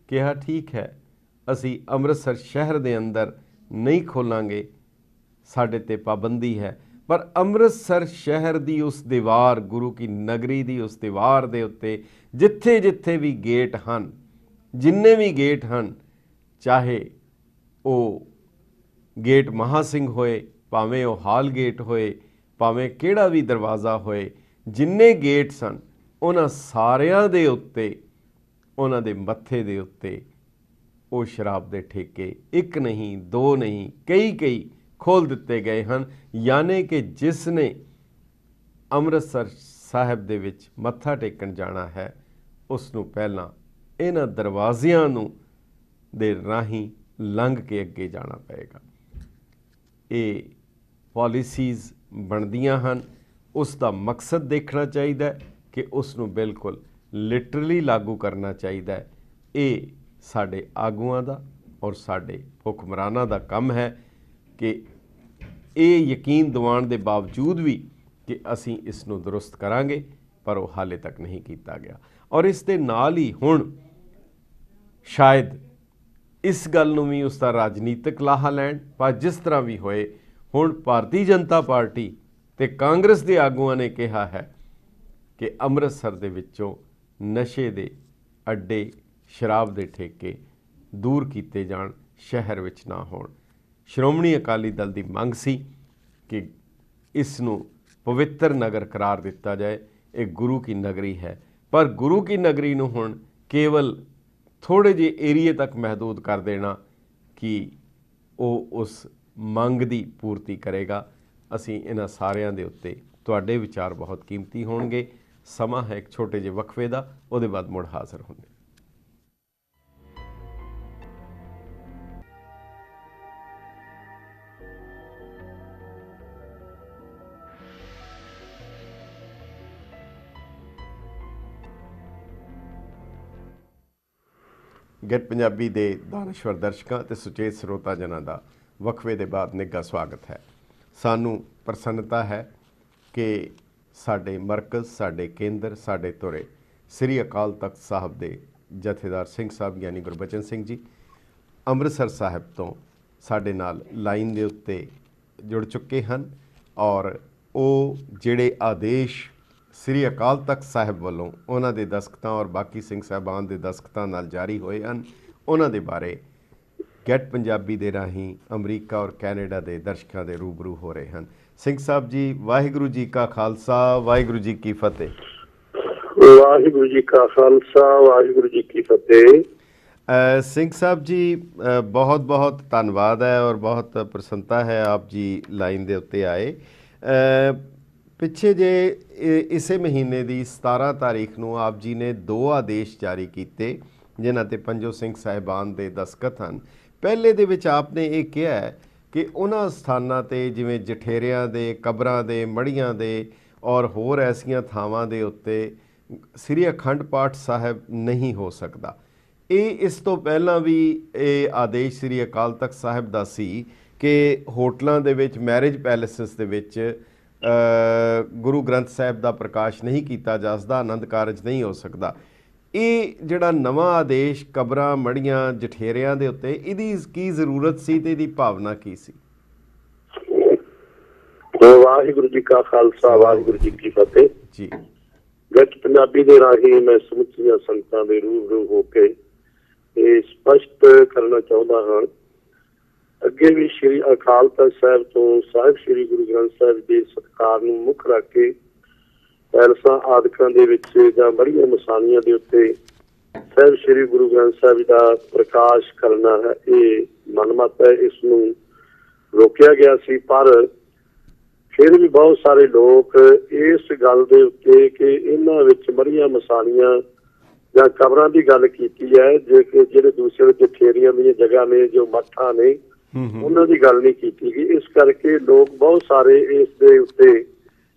ਕਿਹਾ ਠੀਕ ਹੈ, ਅਸੀਂ ਅੰਮ੍ਰਿਤਸਰ ਸ਼ਹਿਰ ਦੇ ਅੰਦਰ ਨਹੀਂ ਖੋਲਾਂਗੇ, ਸਾਡੇ ਤੇ ਪਾਬੰਦੀ ਹੈ। ਪਰ ਅੰਮ੍ਰਿਤਸਰ ਸ਼ਹਿਰ ਦੀ ਉਸ ਦੀਵਾਰ, ਗੁਰੂ ਕੀ ਨਗਰੀ ਦੀ ਉਸ ਦੀਵਾਰ ਦੇ ਉੱਤੇ ਜਿੱਥੇ ਜਿੱਥੇ ਵੀ ਗੇਟ ਹਨ, ਜਿੰਨੇ ਵੀ ਗੇਟ ਹਨ, ਚਾਹੇ ਉਹ ਗੇਟ ਮਹਾ ਸਿੰਘ ਹੋਏ, ਭਾਵੇਂ ਉਹ ਹਾਲ ਗੇਟ ਹੋਏ, ਭਾਵੇਂ ਕਿਹੜਾ ਵੀ ਦਰਵਾਜ਼ਾ ਹੋਏ, ਜਿੰਨੇ ਗੇਟ ਸਨ ਉਹਨਾਂ ਸਾਰਿਆਂ ਦੇ ਉੱਤੇ, ਉਹਨਾਂ ਦੇ ਮੱਥੇ ਦੇ ਉੱਤੇ ਉਹ ਸ਼ਰਾਬ ਦੇ ਠੇਕੇ ਇੱਕ ਨਹੀਂ, ਦੋ ਨਹੀਂ, ਕਈ ਖੋਲ੍ਹ ਦਿੱਤੇ ਗਏ ਹਨ। ਯਾਨੀ ਕਿ ਜਿਸ ਨੇ ਅੰਮ੍ਰਿਤਸਰ ਸਾਹਿਬ ਦੇ ਵਿੱਚ ਮੱਥਾ ਟੇਕਣ ਜਾਣਾ ਹੈ ਉਸ ਨੂੰ ਪਹਿਲਾਂ ਇਹਨਾਂ ਦਰਵਾਜ਼ਿਆਂ ਨੂੰ ਦੇ ਰਾਹੀਂ ਲੰਘ ਕੇ ਅੱਗੇ ਜਾਣਾ ਪਏਗਾ। ਇਹ ਪਾਲਿਸੀਜ਼ ਬਣਦੀਆਂ ਹਨ, ਉਸ ਦਾ ਮਕਸਦ ਦੇਖਣਾ ਚਾਹੀਦਾ ਹੈ ਕਿ ਉਸ ਨੂੰ ਬਿਲਕੁਲ ਲਿਟਰਲੀ ਲਾਗੂ ਕਰਨਾ ਚਾਹੀਦਾ ਹੈ। ਇਹ ਸਾਡੇ ਆਗੂਆਂ ਦਾ ਔਰ ਸਾਡੇ ਹੁਕਮਰਾਨਾਂ ਦਾ ਕੰਮ ਹੈ ਕਿ ਇਹ ਯਕੀਨ ਦਿਵਾਉਣ ਦੇ ਬਾਵਜੂਦ ਵੀ ਕਿ ਅਸੀਂ ਇਸ ਨੂੰ ਦਰੁਸਤ ਕਰਾਂਗੇ, ਪਰ ਉਹ ਹਾਲੇ ਤੱਕ ਨਹੀਂ ਕੀਤਾ ਗਿਆ। ਔਰ ਇਸ ਦੇ ਨਾਲ ਹੀ ਹੁਣ ਸ਼ਾਇਦ ਇਸ ਗੱਲ ਨੂੰ ਵੀ ਉਸ ਦਾ ਰਾਜਨੀਤਿਕ ਲਾਹਾ ਲੈਣ, ਪਰ ਜਿਸ ਤਰ੍ਹਾਂ ਵੀ ਹੋਏ, ਹੁਣ ਭਾਰਤੀ ਜਨਤਾ ਪਾਰਟੀ ਤੇ ਕਾਂਗਰਸ ਦੇ ਆਗੂਆਂ ਨੇ ਕਿਹਾ ਹੈ ਕਿ ਅੰਮ੍ਰਿਤਸਰ ਦੇ ਵਿੱਚੋਂ ਨਸ਼ੇ ਦੇ ਅੱਡੇ, ਸ਼ਰਾਬ ਦੇ ਠੇਕੇ ਦੂਰ ਕੀਤੇ ਜਾਣ, ਸ਼ਹਿਰ ਵਿੱਚ ਨਾ ਹੋਣ। ਸ਼੍ਰੋਮਣੀ ਅਕਾਲੀ ਦਲ ਦੀ ਮੰਗ ਸੀ ਕਿ ਇਸ ਨੂੰ ਪਵਿੱਤਰ ਨਗਰ ਕਰਾਰ ਦਿੱਤਾ ਜਾਏ, ਇਹ ਗੁਰੂ ਕੀ ਨਗਰੀ ਹੈ। ਪਰ ਗੁਰੂ ਕੀ ਨਗਰੀ ਨੂੰ ਹੁਣ ਕੇਵਲ ਥੋੜ੍ਹੇ ਜਿਹੇ ਏਰੀਏ ਤੱਕ ਮਹਿਦੂਦ ਕਰ ਦੇਣਾ ਕਿ ਉਹ ਉਸ ਮੰਗ ਦੀ ਪੂਰਤੀ ਕਰੇਗਾ, ਅਸੀਂ ਇਹਨਾਂ ਸਾਰਿਆਂ ਦੇ ਉੱਤੇ ਤੁਹਾਡੇ ਵਿਚਾਰ ਬਹੁਤ ਕੀਮਤੀ ਹੋਣਗੇ। ਸਮਾਂ ਹੈ ਇੱਕ ਛੋਟੇ ਜਿਹੇ ਵਕਫੇ ਦਾ, ਉਹਦੇ ਬਾਅਦ ਮੁੜ ਹਾਜ਼ਰ ਹੁੰਦੇ। ਗੈਟ ਪੰਜਾਬੀ ਦੇ ਦਾਨਸ਼ਵਰ ਦਰਸ਼ਕਾਂ ਅਤੇ ਸੁਚੇਤ ਸਰੋਤਾ ਜਨਾਂ ਦਾ ਵਕਫੇ ਦੇ ਬਾਅਦ ਨਿੱਘਾ ਸਵਾਗਤ ਹੈ। ਸਾਨੂੰ ਪ੍ਰਸੰਨਤਾ ਹੈ ਕਿ ਸਾਡੇ ਮਰਕਜ਼, ਸਾਡੇ ਕੇਂਦਰ, ਸਾਡੇ ਧੁਰੇ ਸ੍ਰੀ ਅਕਾਲ ਤਖਤ ਸਾਹਿਬ ਦੇ ਜਥੇਦਾਰ ਸਿੰਘ ਸਾਹਿਬ ਯਾਨੀ ਗੁਰਬਚਨ ਸਿੰਘ ਜੀ ਅੰਮ੍ਰਿਤਸਰ ਸਾਹਿਬ ਤੋਂ ਸਾਡੇ ਨਾਲ ਲਾਈਨ ਦੇ ਉੱਤੇ ਜੁੜ ਚੁੱਕੇ ਹਨ ਔਰ ਉਹ ਜਿਹੜੇ ਆਦੇਸ਼ ਸ੍ਰੀ ਅਕਾਲ ਤਖਤ ਸਾਹਿਬ ਵੱਲੋਂ ਉਹਨਾਂ ਦੇ ਦਸਖਤਾਂ ਔਰ ਬਾਕੀ ਸਿੰਘ ਸਾਹਿਬਾਨ ਦੇ ਦਸਖਤਾਂ ਨਾਲ ਜਾਰੀ ਹੋਏ ਹਨ, ਉਹਨਾਂ ਦੇ ਬਾਰੇ ਗੈਟ ਪੰਜਾਬੀ ਦੇ ਰਾਹੀਂ ਅਮਰੀਕਾ ਔਰ ਕੈਨੇਡਾ ਦੇ ਦਰਸ਼ਕਾਂ ਦੇ ਰੂਬਰੂ ਹੋ ਰਹੇ ਹਨ। ਸਿੰਘ ਸਾਹਿਬ ਜੀ, ਵਾਹਿਗੁਰੂ ਜੀ ਕਾ ਖਾਲਸਾ, ਵਾਹਿਗੁਰੂ ਜੀ ਕੀ ਫਤਿਹ। ਵਾਹਿਗੁਰੂ ਜੀ ਕਾ ਖਾਲਸਾ, ਵਾਹਿਗੁਰੂ ਜੀ ਕੀ ਫਤਿਹ। ਸਿੰਘ ਸਾਹਿਬ ਜੀ, ਬਹੁਤ ਬਹੁਤ ਧੰਨਵਾਦ ਹੈ ਔਰ ਬਹੁਤ ਪ੍ਰਸੰਨਤਾ ਹੈ ਆਪ ਜੀ ਲਾਈਨ ਦੇ ਉੱਤੇ ਆਏ। ਪਿੱਛੇ ਜੇ ਇਸੇ ਮਹੀਨੇ ਦੀ 17 ਤਾਰੀਖ ਨੂੰ ਆਪ ਜੀ ਨੇ 2 ਆਦੇਸ਼ ਜਾਰੀ ਕੀਤੇ ਜਿਨ੍ਹਾਂ 'ਤੇ ਪੰਜੋ ਸਿੰਘ ਸਾਹਿਬਾਨ ਦੇ ਦਸਤਖਤ ਹਨ। ਪਹਿਲੇ ਦੇ ਵਿੱਚ ਆਪ ਨੇ ਇਹ ਕਿਹਾ ਹੈ ਕਿ ਉਹਨਾਂ ਸਥਾਨਾਂ 'ਤੇ ਜਿਵੇਂ ਜਠੇਰਿਆਂ ਦੇ, ਕਬਰਾਂ ਦੇ, ਮੜ੍ਹੀਆਂ ਦੇ ਔਰ ਹੋਰ ਐਸੀਆਂ ਥਾਵਾਂ ਦੇ ਉੱਤੇ ਸ੍ਰੀ ਅਖੰਡ ਪਾਠ ਸਾਹਿਬ ਨਹੀਂ ਹੋ ਸਕਦਾ। ਇਹ ਇਸ ਤੋਂ ਪਹਿਲਾਂ ਵੀ ਇਹ ਆਦੇਸ਼ ਸ੍ਰੀ ਅਕਾਲ ਤਖਤ ਸਾਹਿਬ ਦਾ ਸੀ ਕਿ ਹੋਟਲਾਂ ਦੇ ਵਿੱਚ, ਮੈਰਿਜ ਪੈਲੇਸਿਸ ਦੇ ਵਿੱਚ ਗੁਰੂ ਗ੍ਰੰਥ ਸਾਹਿਬ ਦਾ ਪ੍ਰਕਾਸ਼ ਨਹੀਂ ਕੀਤਾ ਜਾ ਸਕਦਾ, ਆਨੰਦ ਕਾਰਜ ਨਹੀਂ ਹੋ ਸਕਦਾ। ਇਹ ਜਿਹੜਾ ਨਵਾਂ ਆਦੇਸ਼ ਕਬਰਾਂ, ਮੜ੍ਹੀਆਂ, ਜਠੇਰਿਆਂ ਦੇ ਉੱਤੇ, ਇਹਦੀ ਕੀ ਜ਼ਰੂਰਤ ਸੀ ਤੇ ਇਹਦੀ ਭਾਵਨਾ ਕੀ ਸੀ? ਵਾਹਿਗੁਰੂ ਜੀ ਕਾ ਖਾਲਸਾ, ਵਾਹਿਗੁਰੂ ਜੀ ਕੀ ਫਤਿਹ ਜੀ। ਗੈਟ ਪੰਜਾਬੀ ਦੇ ਰਾਹੀਂ ਮੈਂ ਸਮੁੱਚੀਆਂ ਸੰਗਤਾਂ ਦੇ ਰੂਬਰੂ ਹੋ ਕੇ ਇਹ ਸਪਸ਼ਟ ਕਰਨਾ ਚਾਹੁੰਦਾ ਹਾਂ, ਅੱਗੇ ਵੀ ਸ਼੍ਰੀ ਅਕਾਲ ਤਖਤ ਸਾਹਿਬ ਤੋਂ ਸਾਹਿਬ ਸ਼੍ਰੀ ਗੁਰੂ ਗ੍ਰੰਥ ਸਾਹਿਬ ਦੇ ਸਤਿਕਾਰ ਨੂੰ ਮੁੱਖ ਰੱਖ ਕੇ ਪੈਲਸਾਂ ਆਦਿਕਾਂ ਦੇ ਵਿੱਚ ਜਾਂ ਬੜੀਆਂ ਮਸਾਨੀਆਂ ਦੇ ਉੱਤੇ ਸਾਹਿਬ ਸ਼੍ਰੀ ਗੁਰੂ ਗ੍ਰੰਥ ਸਾਹਿਬ ਦਾ ਪ੍ਰਕਾਸ਼ ਕਰਨਾ ਹੈ, ਇਹ ਮਨਮਤ ਹੈ। ਇਸ ਨੂੰ ਰੋਕਿਆ ਗਿਆ ਸੀ, ਪਰ ਫਿਰ ਵੀ ਬਹੁਤ ਸਾਰੇ ਲੋਕ ਇਸ ਗੱਲ ਦੇ ਉੱਤੇ ਕਿ ਇਹਨਾਂ ਵਿੱਚ ਬੜੀਆਂ ਮਸਾਨੀਆਂ ਜਾਂ ਕਬਰਾਂ ਦੀ ਗੱਲ ਕੀਤੀ ਹੈ, ਜਿਹੜੇ ਦੂਸਰੇ ਜਠੇਰਿਆਂ ਦੀਆਂ ਜਗ੍ਹਾ ਨੇ, ਜੋ ਮੱਠਾਂ ਨੇ, ਉਹਨਾਂ ਦੀ ਗੱਲ ਨਹੀਂ ਕੀਤੀ ਗਈ। ਇਸ ਕਰਕੇ ਲੋਕ ਬਹੁਤ ਸਾਰੇ ਇਸ ਦੇ ਉੱਤੇ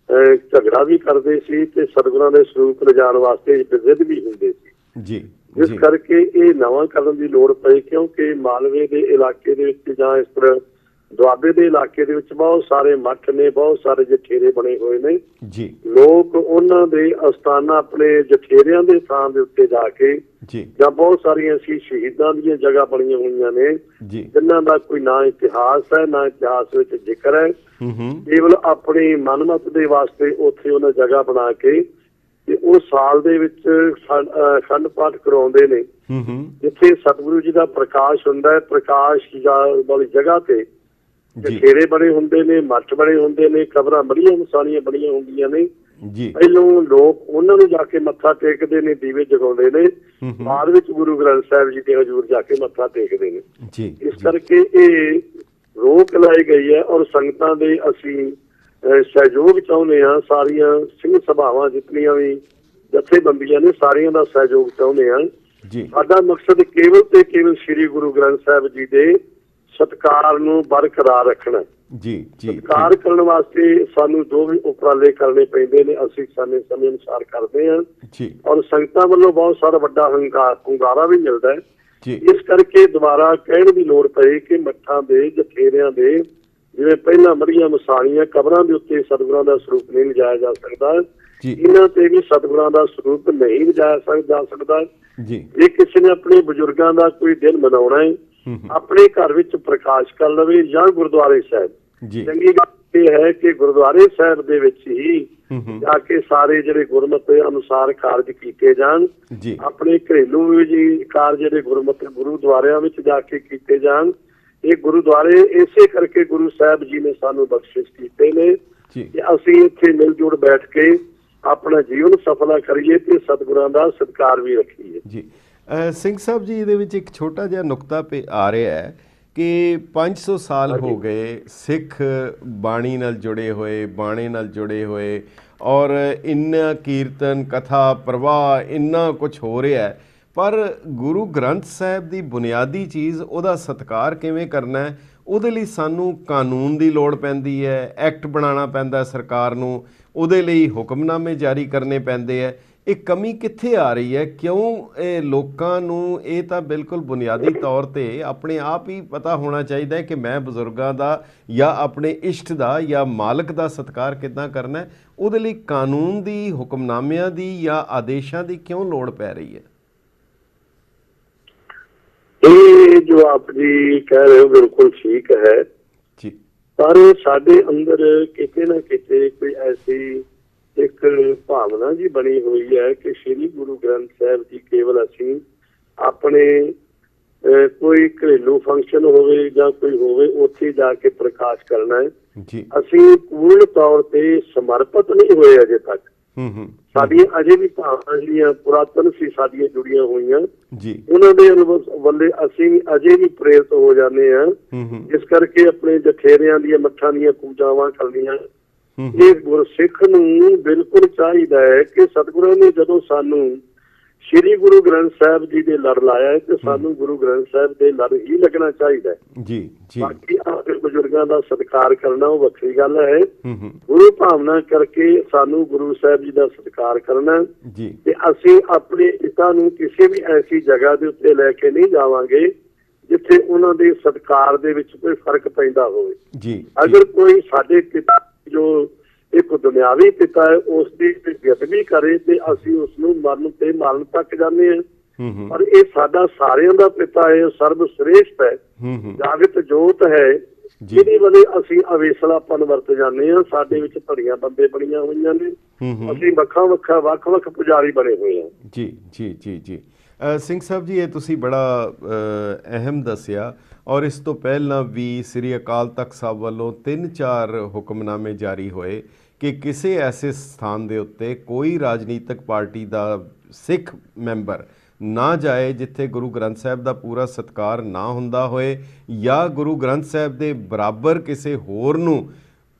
ਝਗੜਾ ਵੀ ਕਰਦੇ ਸੀ ਤੇ ਸਤਿਗੁਰਾਂ ਦੇ ਸਰੂਪ ਲਿਜਾਣ ਵਾਸਤੇ ਜ਼ਿੱਦ ਵੀ ਹੁੰਦੇ ਸੀ ਜੀ। ਇਸ ਕਰਕੇ ਇਹ ਨਵਾਂ ਕਰਨ ਦੀ ਲੋੜ ਪਈ, ਕਿਉਂਕਿ ਮਾਲਵੇ ਦੇ ਇਲਾਕੇ ਦੇ ਵਿੱਚ ਜਾਂ ਇਸ ਤਰ੍ਹਾਂ ਦੁਆਬੇ ਦੇ ਇਲਾਕੇ ਦੇ ਵਿੱਚ ਬਹੁਤ ਸਾਰੇ ਮੱਠ ਨੇ, ਬਹੁਤ ਸਾਰੇ ਜਠੇਰੇ ਬਣੇ ਹੋਏ ਨੇ ਜੀ। ਲੋਕ ਉਹਨਾਂ ਦੇ ਅਸਥਾਨਾਂ, ਆਪਣੇ ਜਠੇਰਿਆਂ ਦੇ ਥਾਂ ਦੇ ਉੱਤੇ ਜਾ ਕੇ ਜਾਂ ਬਹੁਤ ਸਾਰੀਆਂ ਐਸੀ ਸ਼ਹੀਦਾਂ ਦੀਆਂ ਜਗ੍ਹਾ ਬਣੀਆਂ ਹੋਈਆਂ ਨੇ ਜਿਨ੍ਹਾਂ ਦਾ ਕੋਈ ਨਾ ਇਤਿਹਾਸ ਹੈ, ਨਾ ਇਤਿਹਾਸ ਵਿੱਚ ਜ਼ਿਕਰ ਹੈ, ਕੇਵਲ ਆਪਣੀ ਮਨਮਤ ਦੇ ਵਾਸਤੇ ਉੱਥੇ ਉਹਨਾਂ ਜਗ੍ਹਾ ਬਣਾ ਕੇ ਤੇ ਉਹ ਸਾਲ ਦੇ ਵਿੱਚ ਅਖੰਡ ਪਾਠ ਕਰਾਉਂਦੇ ਨੇ। ਜਿੱਥੇ ਸਤਿਗੁਰੂ ਜੀ ਦਾ ਪ੍ਰਕਾਸ਼ ਹੁੰਦਾ ਹੈ, ਪ੍ਰਕਾਸ਼ ਵਾਲੀ ਜਗ੍ਹਾ ਤੇ ਜਠੇਰੇ ਬਣੇ ਹੁੰਦੇ ਨੇ, ਮੱਠ ਬਣੇ ਹੁੰਦੇ ਨੇ, ਕਬਰਾਂ ਬੜੀਆਂ ਮਸਾਣੀਆਂ ਬਣੀਆਂ ਹੁੰਦੀਆਂ ਨੇ। ਪਹਿਲੋਂ ਲੋਕ ਉਹਨਾਂ ਨੂੰ ਜਾ ਕੇ ਮੱਥਾ ਟੇਕਦੇ ਨੇ, ਦੀਵੇ ਜਗਾਉਂਦੇ ਨੇ, ਬਾਅਦ ਵਿੱਚ ਗੁਰੂ ਗ੍ਰੰਥ ਸਾਹਿਬ ਜੀ ਦੇ ਹਜ਼ੂਰ ਜਾ ਕੇ ਮੱਥਾ ਟੇਕਦੇ ਨੇ। ਇਸ ਕਰਕੇ ਇਹ ਰੋਕ ਲਾਈ ਗਈ ਹੈ ਔਰ ਸੰਗਤਾਂ ਦੇ ਅਸੀਂ ਸਹਿਯੋਗ ਚਾਹੁੰਦੇ ਹਾਂ। ਸਾਰੀਆਂ ਸਿੰਘ ਸਭਾਵਾਂ ਜਿਤਨੀਆਂ ਵੀ ਜਥੇਬੰਦੀਆਂ ਨੇ, ਸਾਰੀਆਂ ਦਾ ਸਹਿਯੋਗ ਚਾਹੁੰਦੇ ਹਾਂ। ਸਾਡਾ ਮਕਸਦ ਕੇਵਲ ਤੇ ਕੇਵਲ ਸ੍ਰੀ ਗੁਰੂ ਗ੍ਰੰਥ ਸਾਹਿਬ ਜੀ ਦੇ ਸਤਿਕਾਰ ਨੂੰ ਬਰਕਰਾਰ ਰੱਖਣਾ ਜੀ। ਸਤਿਕਾਰ ਕਰਨ ਵਾਸਤੇ ਸਾਨੂੰ ਜੋ ਵੀ ਉਪਰਾਲੇ ਕਰਨੇ ਪੈਂਦੇ ਨੇ ਅਸੀਂ ਸਮੇਂ ਅਨੁਸਾਰ ਕਰਦੇ ਹਾਂ ਔਰ ਸੰਗਤਾਂ ਵੱਲੋਂ ਬਹੁਤ ਸਾਰਾ ਵੱਡਾ ਹੁੰਗਾਰਾ ਵੀ ਮਿਲਦਾ ਹੈ। ਇਸ ਕਰਕੇ ਦੁਬਾਰਾ ਕਹਿਣ ਦੀ ਲੋੜ ਪਈ ਕਿ ਮੱਠਾਂ ਦੇ, ਜਠੇਰਿਆਂ ਦੇ, ਜਿਵੇਂ ਪਹਿਲਾਂ ਮੜ੍ਹੀਆਂ ਮਸਾਣੀਆਂ, ਕਬਰਾਂ ਦੇ ਉੱਤੇ ਸਤਿਗੁਰਾਂ ਦਾ ਸਰੂਪ ਨਹੀਂ ਲਿਜਾਇਆ ਜਾ ਸਕਦਾ, ਇਹਨਾਂ ਤੇ ਵੀ ਸਤਿਗੁਰਾਂ ਦਾ ਸਰੂਪ ਨਹੀਂ ਲਿਜਾਇਆ ਜਾ ਸਕਦਾ। ਜੇ ਕਿਸੇ ਨੇ ਆਪਣੇ ਬਜ਼ੁਰਗਾਂ ਦਾ ਕੋਈ ਦਿਨ ਮਨਾਉਣਾ ਹੈ, ਆਪਣੇ ਘਰ ਵਿੱਚ ਪ੍ਰਕਾਸ਼ ਕਰ ਲਵੇ ਜਾਂ ਗੁਰਦੁਆਰੇ ਸਾਹਿਬ, ਚੰਗੀ ਗੱਲ ਇਹ ਹੈ ਕਿ ਗੁਰਦੁਆਰੇ ਸਾਹਿਬ ਦੇ ਵਿੱਚ ਹੀ ਜਾ ਕੇ ਸਾਰੇ ਜਿਹੜੇ ਗੁਰਮਤ ਅਨੁਸਾਰ ਕਾਰਜ ਕੀਤੇ ਜਾਣ। ਆਪਣੇ ਘਰੇਲੂ ਵੀ ਕਾਰਜ ਜਿਹੜੇ ਗੁਰਮਤ ਗੁਰੂਦੁਆਰਿਆਂ ਵਿੱਚ ਜਾ ਕੇ ਕੀਤੇ ਜਾਣ। ਇਹ ਗੁਰੂਦੁਆਰੇ ਇਸੇ ਕਰਕੇ ਗੁਰੂ ਸਾਹਿਬ ਜੀ ਨੇ ਸਾਨੂੰ ਬਖਸ਼ਿਸ਼ ਕੀਤੇ ਨੇ ਕਿ ਅਸੀਂ ਇੱਥੇ ਮਿਲ ਜੁਲ ਬੈਠ ਕੇ ਆਪਣਾ ਜੀਵਨ ਸਫਲਾ ਕਰੀਏ ਤੇ ਸਤਿਗੁਰਾਂ ਦਾ ਸਤਿਕਾਰ ਵੀ ਰੱਖੀਏ ਜੀ। ਸਿੰਘ ਸਾਹਿਬ ਜੀ, ਇਹਦੇ ਵਿੱਚ ਇੱਕ ਛੋਟਾ ਜਿਹਾ ਨੁਕਤਾ ਆ ਰਿਹਾ ਹੈ कि 500 साल हो गए सिख बाणी नाल जुड़े हुए, बाणे नाल जुड़े हुए, और इन्ना कीर्तन कथा प्रवाह इन्ना कुछ हो रहा है, पर गुरु ग्रंथ ਸਾਹਿਬ ਦੀ ਬੁਨਿਆਦੀ ਚੀਜ਼ ਉਹਦਾ ਸਤਿਕਾਰ ਕਿਵੇਂ ਕਰਨਾ ਹੈ, ਉਹਦੇ ਲਈ ਸਾਨੂੰ ਕਾਨੂੰਨ ਦੀ ਲੋੜ ਪੈਂਦੀ ਹੈ, ਐਕਟ ਬਣਾਉਣਾ ਪੈਂਦਾ ਸਰਕਾਰ ਨੂੰ, ਉਹਦੇ ਲਈ ਹੁਕਮਨਾਮੇ ਜਾਰੀ ਕਰਨੇ ਪੈਂਦੇ ਹੈ। ਇਹ ਕਮੀ ਕਿੱਥੇ ਆ ਰਹੀ ਹੈ? ਕਿਉਂ ਇਹ ਲੋਕਾਂ ਨੂੰ ਇਹ ਤਾਂ ਬਿਲਕੁਲ ਬੁਨਿਆਦੀ ਤੌਰ 'ਤੇ ਆਪਣੇ ਆਪ ਹੀ ਪਤਾ ਹੋਣਾ ਚਾਹੀਦਾ ਹੈ ਕਿ ਮੈਂ ਬਜ਼ੁਰਗਾਂ ਦਾ ਜਾਂ ਆਪਣੇ ਇਸ਼ਟ ਦਾ ਜਾਂ ਮਾਲਕ ਦਾ ਸਤਿਕਾਰ ਕਿੱਦਾਂ ਕਰਨਾ ਹੈ, ਉਹਦੇ ਲਈ ਕਾਨੂੰਨ ਦੀ, ਹੁਕਮਨਾਮਿਆਂ ਦੀ ਜਾਂ ਆਦੇਸ਼ਾਂ ਦੀ ਕਿਉਂ ਲੋੜ ਪੈ ਰਹੀ ਹੈ? ਇਹ ਜੋ ਆਪ ਜੀ ਕਹਿ ਰਹੇ ਹੋ ਬਿਲਕੁਲ ਠੀਕ ਹੈ ਜੀ, ਪਰ ਸਾਡੇ ਅੰਦਰ ਕਿਤੇ ਨਾ ਕਿਤੇ ਕੋਈ ਐਸੀ ਇੱਕ ਭਾਵਨਾ ਜੀ ਬਣੀ ਹੋਈ ਹੈ ਕਿ ਸ਼੍ਰੀ ਗੁਰੂ ਗ੍ਰੰਥ ਸਾਹਿਬ ਜੀ ਕੇਵਲ ਅਸੀਂ ਆਪਣੇ ਕੋਈ ਘਰੇਲੂ ਫੰਕਸ਼ਨ ਹੋਵੇ ਜਾਂ ਕੋਈ ਹੋਵੇ ਉੱਥੇ ਜਾ ਕੇ ਪ੍ਰਕਾਸ਼ ਕਰਨਾ ਹੈ ਜੀ। ਅਸੀਂ ਪੂਰਨ ਤੌਰ ਤੇ ਸਮਰਪਿਤ ਨਹੀਂ ਹੋਏ ਅਜੇ ਤੱਕ। ਸਾਡੀਆਂ ਅਜੇ ਵੀ ਭਾਵਨਾ ਜਿਹੜੀਆਂ ਪੁਰਾਤਨ ਸੀ ਸਾਡੀਆਂ ਜੁੜੀਆਂ ਹੋਈਆਂ ਜੀ, ਉਹਨਾਂ ਦੇ ਵੱਲੇ ਅਸੀਂ ਅਜੇ ਵੀ ਪ੍ਰੇਰਿਤ ਹੋ ਜਾਂਦੇ ਹਾਂ। ਇਸ ਕਰਕੇ ਆਪਣੇ ਜਠੇਰਿਆਂ ਦੀਆਂ ਮੱਠਾਂ ਦੀਆਂ ਪੂਜਾਵਾਂ ਕਰਨੀਆਂ ਇਹ ਗੁਰਸਿੱਖ ਨੂੰ ਬਿਲਕੁਲ ਚਾਹੀਦਾ ਹੈ ਕਿ ਸਤਿਗੁਰਾਂ ਨੇ ਜਦੋਂ ਸਾਨੂੰ ਸ਼੍ਰੀ ਗੁਰੂ ਗ੍ਰੰਥ ਸਾਹਿਬ ਜੀ ਦੇ ਲੜ ਲਾਇਆ ਹੈ ਤੇ ਸਾਨੂੰ ਗੁਰੂ ਗ੍ਰੰਥ ਸਾਹਿਬ ਦੇ ਲੜ ਹੀ ਲੱਗਣਾ ਚਾਹੀਦਾ ਹੈ ਜੀ ਜੀ। ਬਾਕੀ ਆਪਣੇ ਬਜ਼ੁਰਗਾਂ ਦਾ ਸਤਿਕਾਰ ਕਰਨਾ ਉਹ ਵੱਖਰੀ ਗੱਲ ਹੈ। ਗੁਰੂ ਭਾਵਨਾ ਕਰਕੇ ਸਾਨੂੰ ਗੁਰੂ ਸਾਹਿਬ ਜੀ ਦਾ ਸਤਿਕਾਰ ਕਰਨਾ ਜੀ, ਤੇ ਅਸੀਂ ਆਪਣੇ ਪਿਤਾ ਨੂੰ ਕਿਸੇ ਵੀ ਐਸੀ ਜਗ੍ਹਾ ਦੇ ਉੱਤੇ ਲੈ ਕੇ ਨਹੀਂ ਜਾਵਾਂਗੇ ਜਿੱਥੇ ਉਹਨਾਂ ਦੇ ਸਤਿਕਾਰ ਦੇ ਵਿੱਚ ਕੋਈ ਫਰਕ ਪੈਂਦਾ ਹੋਵੇ ਜੀ। ਅਗਰ ਕੋਈ ਸਾਡੇ ਪਿਤਾ ਜੋ ਇੱਕ ਦੁਨਿਆਵੀ ਪਿਤਾ ਹੈ ਉਸ ਦੀ ਬੇਅਦਬੀ ਕਰੇ ਤੇ ਅਸੀਂ ਉਸ ਨੂੰ ਮਰਨ ਤੇ ਮਾਰਨ ਤੱਕ ਜਾਂਦੇ ਹਾਂ। ਪਰ ਇਹ ਸਾਡਾ ਸਾਰਿਆਂ ਦਾ ਪਿਤਾ ਹੈ, ਸਰਬ ਸ੍ਰੇਸ਼ਟ ਹੈ, ਜਾਗਤ ਜੋਤ ਹੈ, ਜਿਹਦੇ ਵੱਲੇ ਅਸੀਂ ਅਵੇਸਲਾਪਨ ਵਰਤ ਜਾਂਦੇ ਹਾਂ। ਸਾਡੇ ਵਿੱਚ ਧੜੀਆਂ ਬੰਦੇ ਬਣੀਆਂ ਹੋਈਆਂ ਨੇ, ਅਸੀਂ ਵੱਖ-ਵੱਖ ਪੁਜਾਰੀ ਬਣੇ ਹੋਏ ਹਾਂ ਜੀ ਜੀ ਜੀ ਜੀ। ਸਿੰਘ ਸਾਹਿਬ ਜੀ, ਇਹ ਤੁਸੀਂ ਬੜਾ ਅਹਿਮ ਦੱਸਿਆ, ਔਰ ਇਸ ਤੋਂ ਪਹਿਲਾਂ ਵੀ ਸ੍ਰੀ ਅਕਾਲ ਤਖਤ ਸਾਹਿਬ ਵੱਲੋਂ 3-4 ਹੁਕਮਨਾਮੇ ਜਾਰੀ ਹੋਏ ਕਿ ਕਿਸੇ ਐਸੇ ਸਥਾਨ ਦੇ ਉੱਤੇ ਕੋਈ ਰਾਜਨੀਤਿਕ ਪਾਰਟੀ ਦਾ ਸਿੱਖ ਮੈਂਬਰ ਨਾ ਜਾਏ ਜਿੱਥੇ ਗੁਰੂ ਗ੍ਰੰਥ ਸਾਹਿਬ ਦਾ ਪੂਰਾ ਸਤਿਕਾਰ ਨਾ ਹੁੰਦਾ ਹੋਏ, ਜਾਂ ਗੁਰੂ ਗ੍ਰੰਥ ਸਾਹਿਬ ਦੇ ਬਰਾਬਰ ਕਿਸੇ ਹੋਰ ਨੂੰ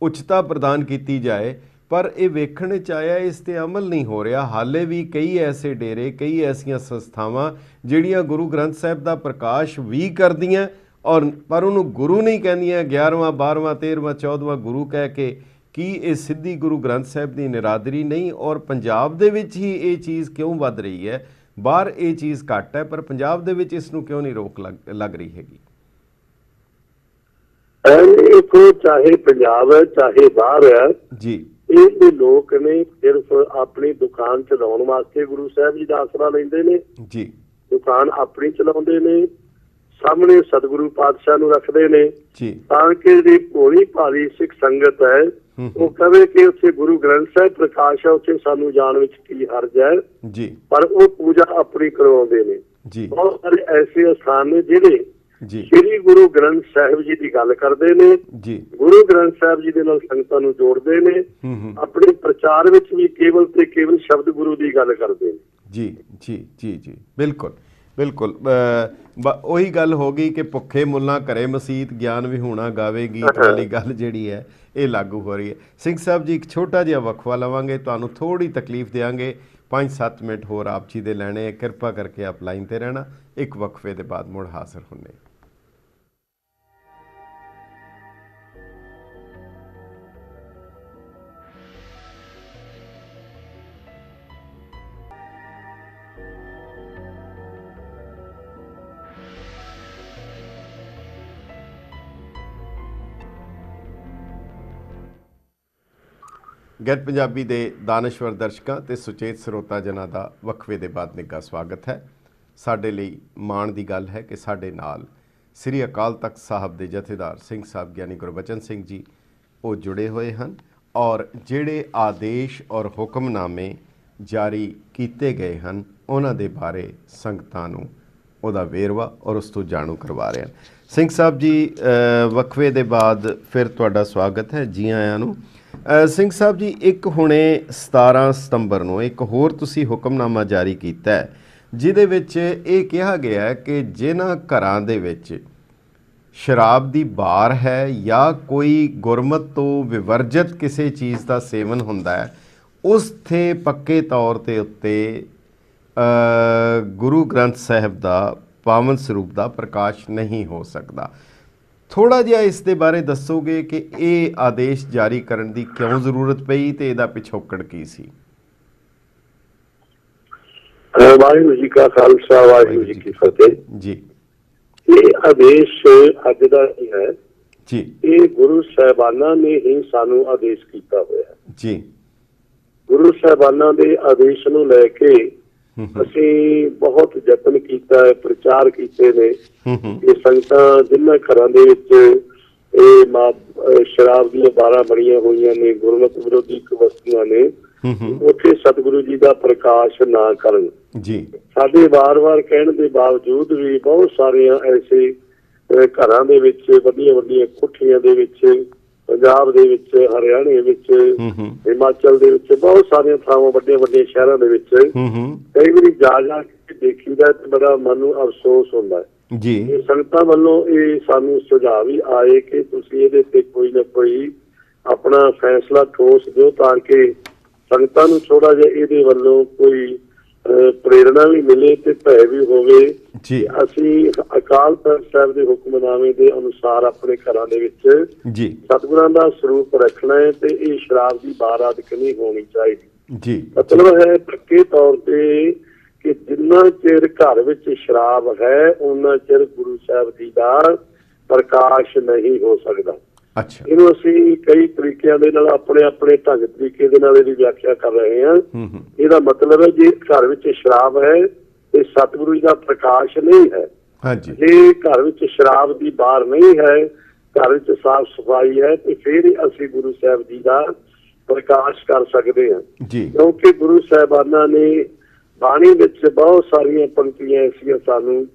ਉੱਚਤਾ ਪ੍ਰਦਾਨ ਕੀਤੀ ਜਾਏ। ਪਰ ਇਹ ਵੇਖਣ 'ਚ ਆਇਆ ਇਸ 'ਤੇ ਅਮਲ ਨਹੀਂ ਹੋ ਰਿਹਾ। ਹਾਲੇ ਵੀ ਕਈ ਐਸੇ ਡੇਰੇ, ਕਈ ਐਸੀਆਂ ਸੰਸਥਾਵਾਂ ਜਿਹੜੀਆਂ ਗੁਰੂ ਗ੍ਰੰਥ ਸਾਹਿਬ ਦਾ ਪ੍ਰਕਾਸ਼ ਵੀ ਕਰਦੀਆਂ ਔਰ ਪਰ ਉਹਨੂੰ ਗੁਰੂ ਨਹੀਂ ਕਹਿੰਦੀਆਂ, 11ਵਾਂ 12ਵਾਂ 13ਵਾਂ 14ਵਾਂ ਗੁਰੂ ਕਹਿ ਕੇ। ਕੀ ਇਹ ਸਿੱਧੀ ਗੁਰੂ ਗ੍ਰੰਥ ਸਾਹਿਬ ਦੀ ਨਿਰਾਦਰੀ ਨਹੀਂ? ਔਰ ਪੰਜਾਬ ਦੇ ਵਿੱਚ ਹੀ ਇਹ ਚੀਜ਼ ਕਿਉਂ ਵੱਧ ਰਹੀ ਹੈ? ਬਾਹਰ ਇਹ ਚੀਜ਼ ਘੱਟ ਹੈ, ਪਰ ਪੰਜਾਬ ਦੇ ਵਿੱਚ ਇਸ ਨੂੰ ਕਿਉਂ ਨਹੀਂ ਰੋਕ ਲੱਗ ਰਹੀ ਹੈਗੀ? ਦੇਖੋ, ਚਾਹੇ ਪੰਜਾਬ ਹੈ ਚਾਹੇ ਬਾਹਰ ਹੈ ਜੀ, ਇਹ ਲੋਕ ਨੇ ਸਿਰਫ ਆਪਣੀ ਦੁਕਾਨ ਚਲਾਉਣ ਵਾਸਤੇ ਗੁਰੂ ਸਾਹਿਬ ਜੀ ਦਾ ਆਸਰਾ ਲੈਂਦੇ ਨੇ ਜੀ। ਦੁਕਾਨ ਆਪਣੀ ਚਲਾਉਂਦੇ ਨੇ, ਸਾਹਮਣੇ ਸਤਿਗੁਰੂ ਪਾਤਸ਼ਾਹ ਨੂੰ ਰੱਖਦੇ ਨੇ ਜੀ, ਤਾਂ ਕਿ ਜਿਹੜੀ ਭੋਲੀ ਭਾਲੀ ਸਿੱਖ ਸੰਗਤ ਹੈ ਉਹ ਕਹੇ ਕਿ ਉੱਥੇ ਗੁਰੂ ਗ੍ਰੰਥ ਸਾਹਿਬ ਪ੍ਰਕਾਸ਼ ਹੈ, ਉੱਥੇ ਸਾਨੂੰ ਜਾਣ ਵਿੱਚ ਕੀ ਹਰਜ ਹੈ ਜੀ। ਪਰ ਉਹ ਪੂਜਾ ਆਪਣੀ ਕਰਵਾਉਂਦੇ ਨੇ ਜੀ। ਬਹੁਤ ਸਾਰੇ ਐਸੇ ਸਥਾਨ ਨੇ ਜਿਹੜੇ ਸ਼੍ਰੀ ਗੁਰੂ ਗ੍ਰੰਥ ਸਾਹਿਬ ਜੀ ਦੀ ਗੱਲ ਕਰਦੇ ਨੇ ਜੀ, ਗੁਰੂ ਗ੍ਰੰਥ ਸਾਹਿਬ ਜੀ ਦੇ ਨਾਲ ਸੰਗਤਾਂ ਨੂੰ ਜੋੜਦੇ ਨੇ, ਆਪਣੇ ਪ੍ਰਚਾਰ ਵਿੱਚ ਵੀ ਕੇਵਲ ਤੇ ਕੇਵਲ ਸ਼ਬਦ ਗੁਰੂ ਦੀ ਗੱਲ ਕਰਦੇ ਨੇ ਜੀ ਜੀ ਜੀ ਜੀ। ਬਿਲਕੁਲ ਬਿਲਕੁਲ, ਉਹੀ ਗੱਲ ਹੋ ਗਈ ਕਿ ਭੁੱਖੇ ਮੁੱਲਾਂ ਘਰੇ ਮਸੀਤ ਗਿਆਨ ਵੀ ਹੋਣਾ ਗਾਵੇ ਗੀਤ ਵਾਲੀ ਗੱਲ ਜਿਹੜੀ ਹੈ ਇਹ ਲਾਗੂ ਹੋ ਰਹੀ ਹੈ। ਸਿੰਘ ਸਾਹਿਬ ਜੀ, ਇੱਕ ਛੋਟਾ ਜਿਹਾ ਵਕਫਾ ਲਵਾਂਗੇ, ਤੁਹਾਨੂੰ ਥੋੜ੍ਹੀ ਤਕਲੀਫ ਦਿਆਂਗੇ, 5-7 ਮਿੰਟ ਹੋਰ ਆਪ ਜੀ ਦੇ ਲੈਣੇ, ਕਿਰਪਾ ਕਰਕੇ ਆਪ ਲਾਈਨ 'ਤੇ ਰਹਿਣਾ। ਇੱਕ ਵਕਫੇ ਦੇ ਬਾਅਦ ਮੁੜ ਹਾਜ਼ਰ ਹੁੰਦੇ। ਗੈਰ ਪੰਜਾਬੀ ਦੇ ਦਾਨਸ਼ਵਰ ਦਰਸ਼ਕਾਂ ਤੇ ਸੁਚੇਤ ਸਰੋਤਾ ਜਨਾਂ ਦਾ ਵਕਫੇ ਦੇ ਬਾਅਦ ਨਿੱਘਾ ਸਵਾਗਤ ਹੈ। ਸਾਡੇ ਲਈ ਮਾਣ ਦੀ ਗੱਲ ਹੈ ਕਿ ਸਾਡੇ ਨਾਲ ਸ੍ਰੀ ਅਕਾਲ ਤਖਤ ਸਾਹਿਬ ਦੇ ਜਥੇਦਾਰ ਸਿੰਘ ਸਾਹਿਬ ਗਿਆਨੀ ਗੁਰਬਚਨ ਸਿੰਘ ਜੀ ਉਹ ਜੁੜੇ ਹੋਏ ਹਨ, ਔਰ ਜਿਹੜੇ ਆਦੇਸ਼ ਔਰ ਹੁਕਮਨਾਮੇ ਜਾਰੀ ਕੀਤੇ ਗਏ ਹਨ ਉਹਨਾਂ ਦੇ ਬਾਰੇ ਸੰਗਤਾਂ ਨੂੰ ਉਹਦਾ ਵੇਰਵਾ ਔਰ ਉਸ ਤੋਂ ਜਾਣੂ ਕਰਵਾ ਰਹੇ ਹਨ। ਸਿੰਘ ਸਾਹਿਬ ਜੀ, ਵਕਫੇ ਦੇ ਬਾਅਦ ਫਿਰ ਤੁਹਾਡਾ ਸਵਾਗਤ ਹੈ, ਜੀ ਆਇਆਂ ਨੂੰ। ਸਿੰਘ ਸਾਹਿਬ ਜੀ, ਇੱਕ ਹੁਣੇ 17 ਸਤੰਬਰ ਨੂੰ ਇੱਕ ਹੋਰ ਤੁਸੀਂ ਹੁਕਮਨਾਮਾ ਜਾਰੀ ਕੀਤਾ ਹੈ ਜਿਹਦੇ ਵਿੱਚ ਇਹ ਕਿਹਾ ਗਿਆ ਹੈ ਕਿ ਜਿਨ੍ਹਾਂ ਘਰਾਂ ਦੇ ਵਿੱਚ ਸ਼ਰਾਬ ਦੀ ਬਾਰ ਹੈ ਜਾਂ ਕੋਈ ਗੁਰਮਤ ਤੋਂ ਵਿਵਰਜਿਤ ਕਿਸੇ ਚੀਜ਼ ਦਾ ਸੇਵਨ ਹੁੰਦਾ ਹੈ, ਉਸ ਤੇ ਪੱਕੇ ਤੌਰ ਤੇ ਉੱਤੇ ਗੁਰੂ ਗ੍ਰੰਥ ਸਾਹਿਬ ਦਾ ਪਾਵਨ ਸਰੂਪ ਦਾ ਪ੍ਰਕਾਸ਼ ਨਹੀਂ ਹੋ ਸਕਦਾ। ਥੋੜਾ ਜਿਹਾ ਇਸ ਦੇ ਬਾਰੇ ਦੱਸੋਗੇ ਕਿ ਇਹ ਆਦੇਸ਼ ਜਾਰੀ ਕਰਨ ਦੀ ਕਿਉਂ ਜ਼ਰੂਰਤ ਪਈ ਤੇ ਇਹਦਾ ਪਿਛੋਕੜ ਕੀ ਸੀ? ਵਾਹਿਗੁਰੂ ਜੀ ਕਾ ਖਾਲਸਾ, ਵਾਹਿਗੁਰੂ ਜੀ ਕੀ ਫਤਿਹ ਜੀ। ਇਹ ਆਦੇਸ਼ ਅੱਜ ਦਾ ਨਹੀਂ ਹੈ ਜੀ, ਇਹ ਗੁਰੂ ਸਾਹਿਬਾਨਾਂ ਨੇ ਹੀ ਸਾਨੂੰ ਆਦੇਸ਼ ਕੀਤਾ ਹੋਇਆ ਜੀ। ਗੁਰੂ ਸਾਹਿਬਾਨਾਂ ਦੇ ਆਦੇਸ਼ ਨੂੰ ਲੈ ਕੇ ਅਸੀਂ ਬਹੁਤ ਯਤਨ ਕੀਤਾ ਹੈ, ਪ੍ਰਚਾਰ ਕੀਤੇ ਨੇ। ਇਹ ਸੰਗਤਾਂ ਜਿਨ੍ਹਾਂ ਘਰਾਂ ਦੇ ਵਿੱਚ ਇਹ ਸ਼ਰਾਬ ਦੀਆਂ ਬਾਰਾਂ ਬਣੀਆਂ ਹੋਈਆਂ ਨੇ, ਗੁਰਮਤਿ ਵਿਰੋਧੀ ਵਸਤੂਆਂ ਨੇ, ਉੱਥੇ ਸਤਿਗੁਰੂ ਜੀ ਦਾ ਪ੍ਰਕਾਸ਼ ਨਾ ਕਰਨ ਜੀ। ਸਾਡੇ ਵਾਰ-ਵਾਰ ਕਹਿਣ ਦੇ ਬਾਵਜੂਦ ਵੀ ਬਹੁਤ ਸਾਰੀਆਂ ਐਸੇ ਘਰਾਂ ਦੇ ਵਿੱਚ, ਵੱਡੀਆਂ ਵੱਡੀਆਂ ਕੋਠੀਆਂ ਦੇ ਵਿੱਚ, ਪੰਜਾਬ ਦੇ ਵਿੱਚ, ਹਰਿਆਣੇ ਵਿੱਚ, ਹਿਮਾਚਲ ਦੇ ਵਿੱਚ, ਬਹੁਤ ਸਾਰੀਆਂ ਥਾਵਾਂ, ਵੱਡੇ ਵੱਡੇ ਸ਼ਹਿਰਾਂ ਦੇ ਵਿੱਚ ਕਈ ਵਾਰੀ ਜਾ ਕੇ ਦੇਖੀਦਾ ਤੇ ਬੜਾ ਮਨ ਨੂੰ ਅਫਸੋਸ ਹੁੰਦਾ ਹੈ ਜੀ। ਇਹ ਸੰਗਤਾਂ ਵੱਲੋਂ ਇਹ ਸਾਨੂੰ ਸੁਝਾਅ ਵੀ ਆਏ ਕਿ ਤੁਸੀਂ ਇਹਦੇ ਤੇ ਕੋਈ ਨਾ ਕੋਈ ਆਪਣਾ ਫੈਸਲਾ ਠੋਸ ਦਿਓ ਤਾਂ ਕਿ ਸੰਗਤਾਂ ਨੂੰ ਥੋੜਾ ਜਿਹਾ ਇਹਦੇ ਵੱਲੋਂ ਕੋਈ ਪ੍ਰੇਰਣਾ ਵੀ ਮਿਲੇ ਤੇ ਭੈ ਵੀ ਹੋਵੇ ਜੀ। ਅਸੀਂ ਅਕਾਲ ਤਖ਼ਤ ਸਾਹਿਬ ਦੇ ਹੁਕਮਨਾਮੇ ਦੇ ਅਨੁਸਾਰ ਆਪਣੇ ਘਰਾਂ ਦੇ ਵਿੱਚ ਜੀ ਸਤਿਗੁਰਾਂ ਦਾ ਸਰੂਪ ਰੱਖਣਾ ਹੈ ਤੇ ਇਹ ਸ਼ਰਾਬ ਦੀ ਬਾਰਾਤ ਨਹੀਂ ਹੋਣੀ ਚਾਹੀਦੀ ਜੀ। ਮਤਲਬ ਹੈ ਪੱਕੇ ਤੌਰ ਤੇ ਕਿ ਜਿੰਨਾ ਚਿਰ ਘਰ ਵਿੱਚ ਸ਼ਰਾਬ ਹੈ ਉਹਨਾਂ ਚਿਰ ਗੁਰੂ ਸਾਹਿਬ ਜੀ ਦਾ ਪ੍ਰਕਾਸ਼ ਨਹੀਂ ਹੋ ਸਕਦਾ। ਅੱਛਾ, ਇਹਨੂੰ ਅਸੀਂ ਕਈ ਤਰੀਕਿਆਂ ਦੇ ਨਾਲ ਆਪਣੇ ਆਪਣੇ ਢੰਗ ਤਰੀਕੇ ਦੇ ਨਾਲ ਇਹਦੀ ਵਿਆਖਿਆ ਕਰ ਰਹੇ ਹਾਂ। ਇਹਦਾ ਮਤਲਬ ਹੈ ਜੇ ਘਰ ਵਿੱਚ ਸ਼ਰਾਬ ਹੈ ਤੇ ਸਤਿਗੁਰੂ ਜੀ ਦਾ ਪ੍ਰਕਾਸ਼ ਨਹੀਂ ਹੈ। ਹਾਂਜੀ, ਜੇ ਘਰ ਵਿੱਚ ਸ਼ਰਾਬ ਦੀ ਬਾਰ ਨਹੀਂ ਹੈ, ਘਰ ਵਿੱਚ ਸਾਫ਼ ਸਫਾਈ ਹੈ ਤੇ ਫਿਰ ਹੀ ਅਸੀਂ ਗੁਰੂ ਸਾਹਿਬ ਜੀ ਦਾ ਪ੍ਰਕਾਸ਼ ਕਰ ਸਕਦੇ ਹਾਂ ਜੀ। ਕਿਉਂਕਿ ਗੁਰੂ ਸਾਹਿਬਾਨਾਂ ਨੇ ਬਾਣੀ ਵਿੱਚ ਬਹੁਤ ਸਾਰੀਆਂ ਪੰਕਤੀਆਂ ਐਸੀਆਂ ਸਾਨੂੰ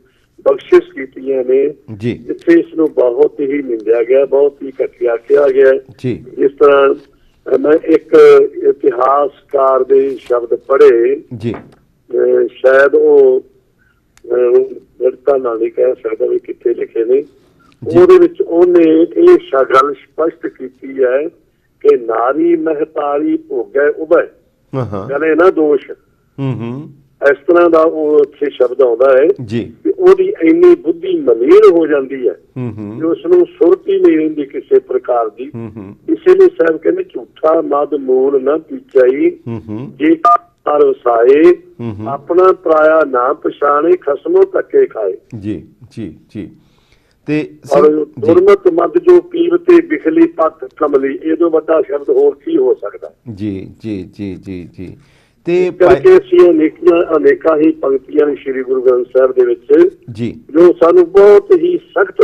ਬਖਸ਼ਿਸ਼ ਕੀਤੀਆਂ ਨੇ ਜਿੱਥੇ ਇਸ ਨੂੰ ਬਹੁਤ ਹੀ ਨਿੰਦਿਆ ਗਿਆ, ਬਹੁਤ ਹੀ ਘਟੀਆ ਕਿਹਾ ਗਿਆ ਜੀ। ਜਿਸ ਤਰ੍ਹਾਂ ਮੈਂ ਇੱਕ ਇਤਿਹਾਸਕਾਰ ਦੇ ਸ਼ਬਦ ਪੜ੍ਹੇ ਜੀ, ਸ਼ਾਇਦ ਉਹ ਵਿਰਤਾ ਨਾਲ ਨਹੀਂ ਕਹਿ ਸਕਦਾ ਵੀ ਕਿੱਥੇ ਲਿਖੇ ਨੇ, ਉਹਦੇ ਵਿੱਚ ਉਹਨੇ ਇਹ ਗੱਲ ਸਪਸ਼ਟ ਕੀਤੀ ਹੈ ਕਿ ਨਾਰੀ ਮਹਤਾਰੀ ਭੋਗੈ ਉਭੈ ਕਰੇ ਨਾ ਦੋਸ਼। ਇਸ ਤਰ੍ਹਾਂ ਦਾ ਉਹ ਉੱਥੇ ਸ਼ਬਦ ਆਉਂਦਾ ਹੈ ਜੀ ਕਿ ਉਹਦੀ ਇੰਨੀ ਬੁੱਧੀ ਮਲੀਨ ਹੋ ਜਾਂਦੀ ਹੈ ਕਿ ਉਸ ਨੂੰ ਸੁਰਤ ਹੀ ਨਹੀਂ ਰਹਿੰਦੀ ਕਿਸੇ ਪ੍ਰਕਾਰ ਦੀ। ਇਸੇ ਲਈ ਸਾਹਿਬ ਕਹਿੰਦੇ ਝੂਠਾ ਮਦ ਮੂਲ ਨਾ ਪੀਚਾਈ, ਜੇ ਘਰ ਵਸਾਏ ਆਪਣਾ ਪਰਾਇਆ ਨਾ ਪਛਾਣੇ, ਖਸਮੋਂ ਧੱਕੇ ਖਾਏ ਜੀ ਜੀ ਜੀ। ਤੇ ਗੁਰਮਤਿ ਮਦ ਜੋ ਪੀਵ ਤੇ ਬਿਖਲੀ ਪੱਤ ਕਮਲੀ, ਇਹ ਤੋਂ ਵੱਡਾ ਸ਼ਬਦ ਹੋਰ ਕੀ ਹੋ ਸਕਦਾ ਜੀ ਜੀ ਜੀ ਜੀ ਜੀ। ਤੇ ਕਰਕੇ ਅਸੀਂ ਅਨੇਕਾਂ ਹੀ ਪੰਕਤੀਆਂ ਨੇ ਸ੍ਰੀ ਗੁਰੂ ਗ੍ਰੰਥ ਸਾਹਿਬ ਦੇ ਵਿੱਚ ਜੀ ਜੋ ਸਾਨੂੰ ਬਹੁਤ ਹੀ ਸਖਤ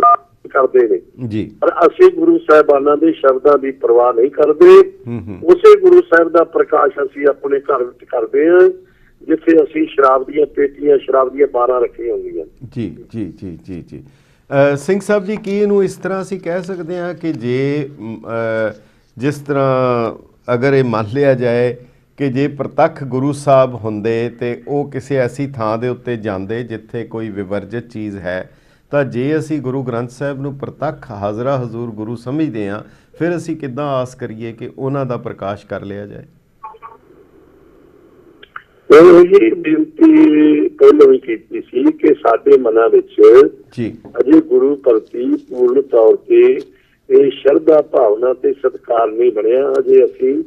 ਕਰਦੇ ਨੇ ਜੀ, ਪਰ ਅਸੀਂ ਗੁਰੂ ਸਾਹਿਬਾਨਾਂ ਦੇ ਸ਼ਬਦਾਂ ਦੀ ਪਰਵਾਹ ਨਹੀਂ ਕਰਦੇ। ਉਸੇ ਗੁਰੂ ਸਾਹਿਬ ਦਾ ਪ੍ਰਕਾਸ਼ ਅਸੀਂ ਆਪਣੇ ਘਰ ਵਿੱਚ ਕਰਦੇ ਹਾਂ ਜਿੱਥੇ ਅਸੀਂ ਸ਼ਰਾਬ ਦੀਆਂ ਪੇਟੀਆਂ, ਸ਼ਰਾਬ ਦੀਆਂ ਬਾਰਾਂ ਰੱਖੀਆਂ ਹੁੰਦੀਆਂ ਜੀ ਜੀ ਜੀ ਜੀ ਜੀ। ਸਿੰਘ ਸਾਹਿਬ ਜੀ, ਕੀ ਇਹਨੂੰ ਇਸ ਤਰ੍ਹਾਂ ਅਸੀਂ ਕਹਿ ਸਕਦੇ ਹਾਂ ਕਿ ਜੇ ਜਿਸ ਤਰ੍ਹਾਂ ਅਗਰ ਇਹ ਮੰਨ ਲਿਆ ਜਾਏ ਕਿ ਜੇ ਪ੍ਰਤੱਖ ਗੁਰੂ ਸਾਹਿਬ ਹੁੰਦੇ ਤੇ ਉਹ ਕਿਸੇ ਐਸੀ ਥਾਂ ਦੇ ਉੱਤੇ ਜਾਂਦੇ ਜਿੱਥੇ ਕੋਈ ਵਿਵਰਜਿਤ ਚੀਜ਼ ਹੈ, ਤਾਂ ਜੇ ਅਸੀਂ ਗੁਰੂ ਗ੍ਰੰਥ ਸਾਹਿਬ ਨੂੰ ਪ੍ਰਤੱਖ ਹਾਜ਼ਰਾ ਹਜ਼ੂਰ ਗੁਰੂ ਸਮਝਦੇ ਹਾਂ, ਫਿਰ ਅਸੀਂ ਕਿੱਦਾਂ ਆਸ ਕਰੀਏ ਕਿ ਉਹਨਾਂ ਦਾ ਪ੍ਰਕਾਸ਼ ਕਰ ਲਿਆ ਜਾਏ? ਇਹ ਬੇਨਤੀ ਪਹਿਲਾਂ ਵੀ ਕੀਤੀ ਸੀ ਕਿ ਸਾਡੇ ਮਨਾਂ ਵਿੱਚ ਜੀ ਅਜੇ ਗੁਰੂ ਪ੍ਰਤੀ ਪੂਰਨ ਤੌਰ ਤੇ ਇਹ ਸ਼ਰਧਾ ਭਾਵਨਾ ਤੇ ਸਤਿਕਾਰ ਨਹੀਂ ਬਣਿਆ। ਅਜੇ ਅਸੀਂ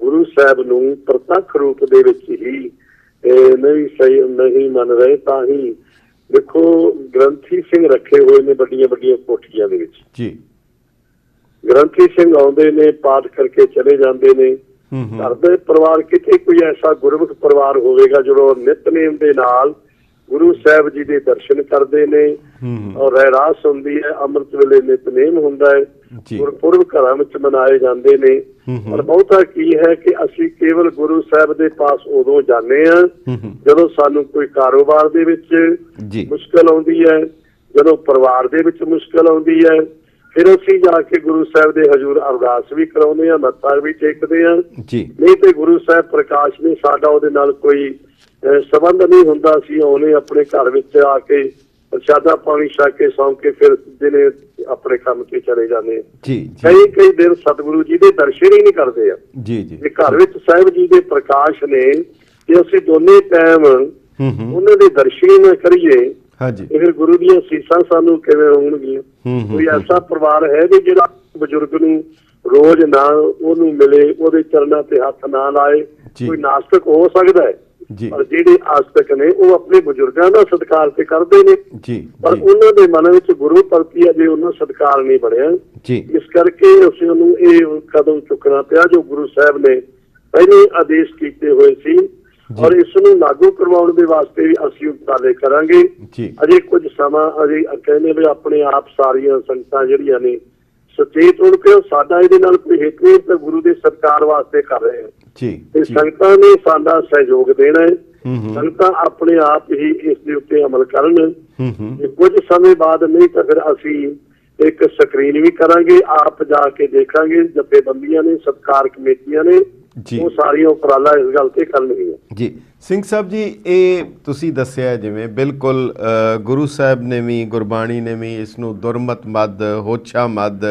ਗੁਰੂ ਸਾਹਿਬ ਨੂੰ ਪ੍ਰਤੱਖ ਰੂਪ ਦੇ ਵਿੱਚ ਹੀ ਨਹੀਂ ਮੰਨ ਰਹੇ। ਤਾਂ ਹੀ ਦੇਖੋ ਗ੍ਰੰਥੀ ਸਿੰਘ ਰੱਖੇ ਹੋਏ ਨੇ ਵੱਡੀਆਂ ਵੱਡੀਆਂ ਕੋਠੀਆਂ ਦੇ ਵਿੱਚ ਜੀ। ਗ੍ਰੰਥੀ ਸਿੰਘ ਆਉਂਦੇ ਨੇ, ਪਾਠ ਕਰਕੇ ਚਲੇ ਜਾਂਦੇ ਨੇ। ਘਰ ਦੇ ਪਰਿਵਾਰ ਕਿਤੇ ਕੋਈ ਐਸਾ ਗੁਰਮੁਖ ਪਰਿਵਾਰ ਹੋਵੇਗਾ ਜਦੋਂ ਨਿਤਨੇਮ ਦੇ ਨਾਲ ਗੁਰੂ ਸਾਹਿਬ ਜੀ ਦੇ ਦਰਸ਼ਨ ਕਰਦੇ ਨੇ ਔਰ ਰਹਿਰਾਸ ਹੁੰਦੀ ਹੈ, ਅੰਮ੍ਰਿਤ ਵੇਲੇ ਨਿਤਨੇਮ ਹੁੰਦਾ ਹੈ, ਗੁਰਪੁਰਬ ਘਰਾਂ ਵਿੱਚ ਮਨਾਏ ਜਾਂਦੇ ਨੇ। ਪਰ ਬਹੁਤਾ ਕੀ ਹੈ ਕਿ ਅਸੀਂ ਕੇਵਲ ਗੁਰੂ ਸਾਹਿਬ ਦੇ ਪਾਸ ਉਦੋਂ ਜਾਂਦੇ ਹਾਂ ਜਦੋਂ ਸਾਨੂੰ ਕੋਈ ਕਾਰੋਬਾਰ ਦੇ ਵਿੱਚ ਮੁਸ਼ਕਲ ਆਉਂਦੀ ਹੈ, ਜਦੋਂ ਪਰਿਵਾਰ ਦੇ ਵਿੱਚ ਮੁਸ਼ਕਲ ਆਉਂਦੀ ਹੈ, ਫਿਰ ਅਸੀਂ ਜਾ ਕੇ ਗੁਰੂ ਸਾਹਿਬ ਦੇ ਹਜ਼ੂਰ ਅਰਦਾਸ ਵੀ ਕਰਾਉਂਦੇ ਹਾਂ, ਮੱਥਾ ਵੀ ਟੇਕਦੇ ਹਾਂ। ਨਹੀਂ ਤੇ ਗੁਰੂ ਸਾਹਿਬ ਪ੍ਰਕਾਸ਼ ਨੇ ਸਾਡਾ ਉਹਦੇ ਨਾਲ ਕੋਈ ਸੰਬੰਧ ਨਹੀਂ ਹੁੰਦਾ। ਅਸੀਂ ਆਉਣੇ ਆਪਣੇ ਘਰ ਵਿੱਚ ਆ ਕੇ ਪ੍ਰਸ਼ਾਦਾ ਪਾਣੀ ਛਕ ਕੇ ਸੌਂ ਕੇ ਫਿਰ ਦਿਨੇ ਆਪਣੇ ਕੰਮ ਤੇ ਚਲੇ ਜਾਂਦੇ ਆ। ਜੀ ਕਈ ਦਿਨ ਸਤਿਗੁਰੂ ਜੀ ਦੇ ਦਰਸ਼ਨ ਹੀ ਨਹੀਂ ਕਰਦੇ ਆ। ਜੀ ਜੀ ਤੇ ਘਰ ਵਿੱਚ ਸਾਹਿਬ ਜੀ ਦੇ ਪ੍ਰਕਾਸ਼ ਨੇ, ਜੇ ਅਸੀਂ ਦੋਨੇ ਟਾਈਮ ਉਹਨਾਂ ਦੇ ਦਰਸ਼ਨ ਹੀ ਨਾ ਕਰੀਏ ਹਾਂਜੀ ਤੇ ਫਿਰ ਗੁਰੂ ਦੀਆਂ ਸੀਸਾਂ ਸਾਨੂੰ ਕਿਵੇਂ ਹੋਣਗੀਆਂ? ਕੋਈ ਐਸਾ ਪਰਿਵਾਰ ਹੈ ਵੀ ਜਿਹੜਾ ਬਜ਼ੁਰਗ ਨੂੰ ਰੋਜ਼ ਨਾ ਉਹਨੂੰ ਮਿਲੇ, ਉਹਦੇ ਚਰਨਾਂ ਤੇ ਹੱਥ ਨਾ ਲਾਏ? ਕੋਈ ਨਾਸਤਕ ਹੋ ਸਕਦਾ ਹੈ, ਪਰ ਜਿਹੜੇ ਆਸਤਕ ਨੇ ਉਹ ਆਪਣੇ ਬਜ਼ੁਰਗਾਂ ਦਾ ਸਤਿਕਾਰ ਤੇ ਕਰਦੇ ਨੇ, ਪਰ ਉਹਨਾਂ ਦੇ ਮਨ ਵਿੱਚ ਗੁਰੂ ਪ੍ਰਤੀ ਅਜੇ ਉਹਨਾਂ ਸਤਿਕਾਰ ਨਹੀਂ ਬਣਿਆ। ਇਸ ਕਰਕੇ ਅਸੀਂ ਉਹਨੂੰ ਇਹ ਕਦਮ ਚੁੱਕਣਾ ਪਿਆ ਜੋ ਗੁਰੂ ਸਾਹਿਬ ਨੇ ਪਹਿਲੇ ਆਦੇਸ਼ ਕੀਤੇ ਹੋਏ ਸੀ, ਔਰ ਇਸ ਨੂੰ ਲਾਗੂ ਕਰਵਾਉਣ ਦੇ ਵਾਸਤੇ ਵੀ ਅਸੀਂ ਉਪਰਾਲੇ ਕਰਾਂਗੇ। ਅਜੇ ਕੁਝ ਸਮਾਂ ਅਜੇ ਕਹਿੰਦੇ ਵੀ ਆਪਣੇ ਆਪ ਸਾਰੀਆਂ ਸੰਗਤਾਂ ਜਿਹੜੀਆਂ ਨੇ ਸੁਚੇਤ ਹੋਣ ਕਿ ਸਾਡਾ ਇਹਦੇ ਨਾਲ ਕੋਈ ਹਿੱਤ ਨਹੀਂ, ਤਾਂ ਗੁਰੂ ਦੇ ਸਤਿਕਾਰ ਵਾਸਤੇ ਕਰ ਰਹੇ ਹਾਂ ਤੇ ਸੰਗਤਾਂ ਨੇ ਸਾਡਾ ਸਹਿਯੋਗ ਦੇਣਾ ਹੈ। ਸੰਗਤਾਂ ਆਪਣੇ ਆਪ ਹੀ ਇਸ ਦੇ ਉੱਤੇ ਅਮਲ ਕਰਨ। ਕੁਝ ਸਮੇਂ ਬਾਅਦ ਨਹੀਂ ਤਾਂ ਫਿਰ ਅਸੀਂ ਇੱਕ ਸਕਰੀਨ ਵੀ ਕਰਾਂਗੇ, ਆਪ ਜਾ ਕੇ ਦੇਖਾਂਗੇ, ਜਥੇਬੰਦੀਆਂ ਨੇ, ਸਤਿਕਾਰ ਕਮੇਟੀਆਂ ਨੇ, ਉਹ ਸਾਰੀਆਂ ਉਪਰਾਲਾ ਇਸ ਗੱਲ ਤੇ ਕਰਨਗੀਆਂ। ਜੀ ਸਿੰਘ ਸਾਹਿਬ ਜੀ, ਇਹ ਤੁਸੀਂ ਦੱਸਿਆ ਜਿਵੇਂ ਬਿਲਕੁਲ ਗੁਰੂ ਸਾਹਿਬ ਨੇ ਵੀ, ਗੁਰਬਾਣੀ ਨੇ ਵੀ ਇਸ ਨੂੰ ਦੁਰਮਤ ਮੱਧ, ਹੋਛਾ ਮੱਧ,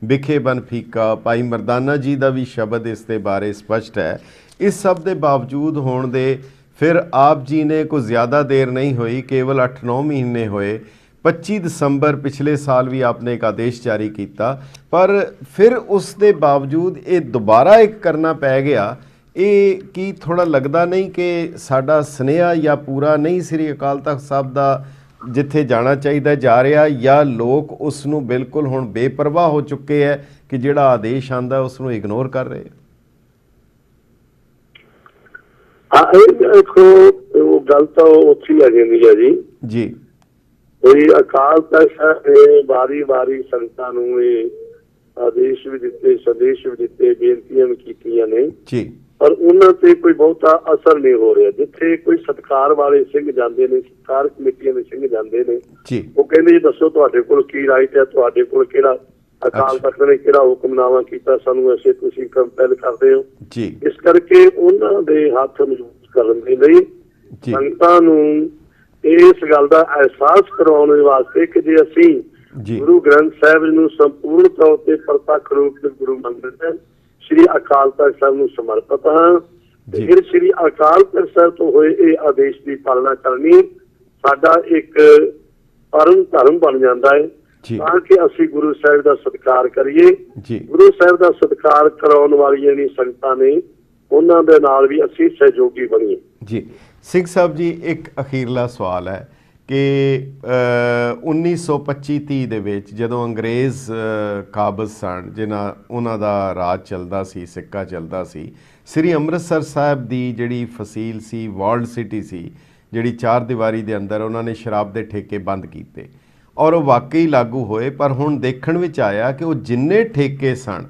ਵਿਖੇ ਬਨ ਫੀਕਾ, ਭਾਈ ਮਰਦਾਨਾ ਜੀ ਦਾ ਵੀ ਸ਼ਬਦ ਇਸ ਦੇ ਬਾਰੇ ਸਪਸ਼ਟ ਹੈ। ਇਸ ਸਭ ਦੇ ਬਾਵਜੂਦ ਹੋਣ ਦੇ ਫਿਰ ਆਪ ਜੀ ਨੇ ਕੋਈ ਜ਼ਿਆਦਾ ਦੇਰ ਨਹੀਂ ਹੋਈ, ਕੇਵਲ 8-9 ਮਹੀਨੇ ਹੋਏ, 25 ਦਸੰਬਰ ਪਿਛਲੇ ਸਾਲ ਵੀ ਆਪਨੇ ਇੱਕ ਆਦੇਸ਼ ਜਾਰੀ ਕੀਤਾ, ਪਰ ਫਿਰ ਉਸ ਦੇ ਬਾਵਜੂਦ ਇਹ ਦੁਬਾਰਾ ਇੱਕ ਕਰਨਾ ਪੈ ਗਿਆ। ਇਹ ਕੀ ਥੋੜਾ ਲੱਗਦਾ ਨਹੀਂ ਕਿ ਸਾਡਾ ਸੁਨੇਹਾ ਜਾਂ ਪੂਰਾ ਨਹੀਂ ਸ੍ਰੀ ਅਕਾਲ ਤਖਤ ਸਾਹਿਬ ਦਾ ਜਿੱਥੇ ਜਾਣਾ ਚਾਹੀਦਾ ਜਾ ਰਿਹਾ, ਜਾਂ ਲੋਕ ਉਸ ਨੂੰ ਬਿਲਕੁਲ ਹੁਣ ਬੇਪਰਵਾਹ ਹੋ ਚੁੱਕੇ ਹੈ ਕਿ ਜਿਹੜਾ ਆਦੇਸ਼ ਆਂਦਾ ਉਸ ਨੂੰ ਇਗਨੋਰ ਕਰ ਰਹੇ? ਇਹ ਦੇਖੋ, ਉਹ ਗੱਲ ਤਾਂ ਉੱਥੇ ਆ ਜਾਂਦੀ ਹੈ ਜੀ। ਕੋਈ ਅਕਾਲ ਤਖਤ ਸਾਹਿਬ ਨੇ ਵਾਰੀ ਸੰਗਤਾਂ ਨੂੰ ਇਹ ਆਦੇਸ਼ ਵੀ ਦਿੱਤੇ, ਸੰਦੇਸ਼ ਵੀ ਦਿੱਤੇ, ਬੇਨਤੀਆਂ ਵੀ ਕੀਤੀਆਂ ਨੇ, ਪਰ ਉਹਨਾਂ ਤੇ ਕੋਈ ਬਹੁਤਾ ਅਸਰ ਨਹੀਂ ਹੋ ਰਿਹਾ। ਜਿੱਥੇ ਕੋਈ ਸਤਿਕਾਰ ਵਾਲੇ ਸਿੰਘ ਜਾਂਦੇ ਨੇ, ਸਤਿਕਾਰ ਕਮੇਟੀਆਂ ਦੇ ਸਿੰਘ ਜਾਂਦੇ ਨੇ, ਉਹ ਕਹਿੰਦੇ ਜੀ ਦੱਸੋ ਤੁਹਾਡੇ ਕੋਲ ਕੀ ਰਾਈਟ ਹੈ, ਤੁਹਾਡੇ ਕੋਲ ਕਿਹੜਾ ਅਕਾਲ ਤਖਤ ਨੇ ਕਿਹੜਾ ਹੁਕਮਨਾਮਾ ਕੀਤਾ, ਸਾਨੂੰ ਐਸੇ ਤੁਸੀਂ ਕੰਪੈਲ ਕਰਦੇ ਹੋ। ਇਸ ਕਰਕੇ ਉਹਨਾਂ ਦੇ ਹੱਥ ਮਜ਼ਬੂਤ ਕਰਨ ਦੇ ਲਈ ਸੰਗਤਾਂ ਨੂੰ ਇਸ ਗੱਲ ਦਾ ਅਹਿਸਾਸ ਕਰਵਾਉਣ ਵਾਸਤੇ ਕਿ ਜੇ ਅਸੀਂ ਗੁਰੂ ਗ੍ਰੰਥ ਸਾਹਿਬ ਨੂੰ ਸੰਪੂਰਨ ਤੌਰ ਤੇ ਪ੍ਰਤੱਖ ਰੂਪ ਵਿੱਚ ਗੁਰੂ ਮੰਨਦੇ ਹਾਂ, ਸ੍ਰੀ ਅਕਾਲ ਤਖਤ ਸਾਹਿਬ ਨੂੰ ਸਮਰਪਿਤ ਹਾਂ, ਤੇ ਫਿਰ ਸ੍ਰੀ ਅਕਾਲ ਤਖਤ ਸਾਹਿਬ ਤੋਂ ਹੋਏ ਇਹ ਆਦੇਸ਼ ਦੀ ਪਾਲਣਾ ਕਰਨੀ ਸਾਡਾ ਇੱਕ ਧਰਮ ਬਣ ਜਾਂਦਾ ਹੈ, ਤਾਂ ਕਿ ਅਸੀਂ ਗੁਰੂ ਸਾਹਿਬ ਦਾ ਸਤਿਕਾਰ ਕਰੀਏ। ਗੁਰੂ ਸਾਹਿਬ ਦਾ ਸਤਿਕਾਰ ਕਰਾਉਣ ਵਾਲੀਆਂ ਜਿਹੜੀ ਸੰਗਤਾਂ ਨੇ ਉਹਨਾਂ ਦੇ ਨਾਲ ਵੀ ਅਸੀਂ ਸਹਿਯੋਗੀ ਬਣੀਏ। ਜੀ ਸਿੰਘ ਸਾਹਿਬ ਜੀ, ਇੱਕ ਅਖੀਰਲਾ ਸਵਾਲ ਹੈ ਕਿ 1925-30 ਦੇ ਵਿੱਚ ਜਦੋਂ ਅੰਗਰੇਜ਼ ਕਾਬਜ਼ ਸਨ, ਉਹਨਾਂ ਦਾ ਰਾਜ ਚੱਲਦਾ ਸੀ, ਸਿੱਕਾ ਚੱਲਦਾ ਸੀ, ਸ੍ਰੀ ਅੰਮ੍ਰਿਤਸਰ ਸਾਹਿਬ ਦੀ ਜਿਹੜੀ ਫਸੀਲ ਸੀ, ਵਾਲਡ ਸਿਟੀ ਸੀ, ਜਿਹੜੀ 4 ਦੀਵਾਰੀ ਦੇ ਅੰਦਰ ਉਹਨਾਂ ਨੇ ਸ਼ਰਾਬ ਦੇ ਠੇਕੇ ਬੰਦ ਕੀਤੇ, ਔਰ ਉਹ ਵਾਕਈ ਲਾਗੂ ਹੋਏ। ਪਰ ਹੁਣ ਦੇਖਣ ਵਿੱਚ ਆਇਆ ਕਿ ਉਹ ਜਿੰਨੇ ਠੇਕੇ ਸਨ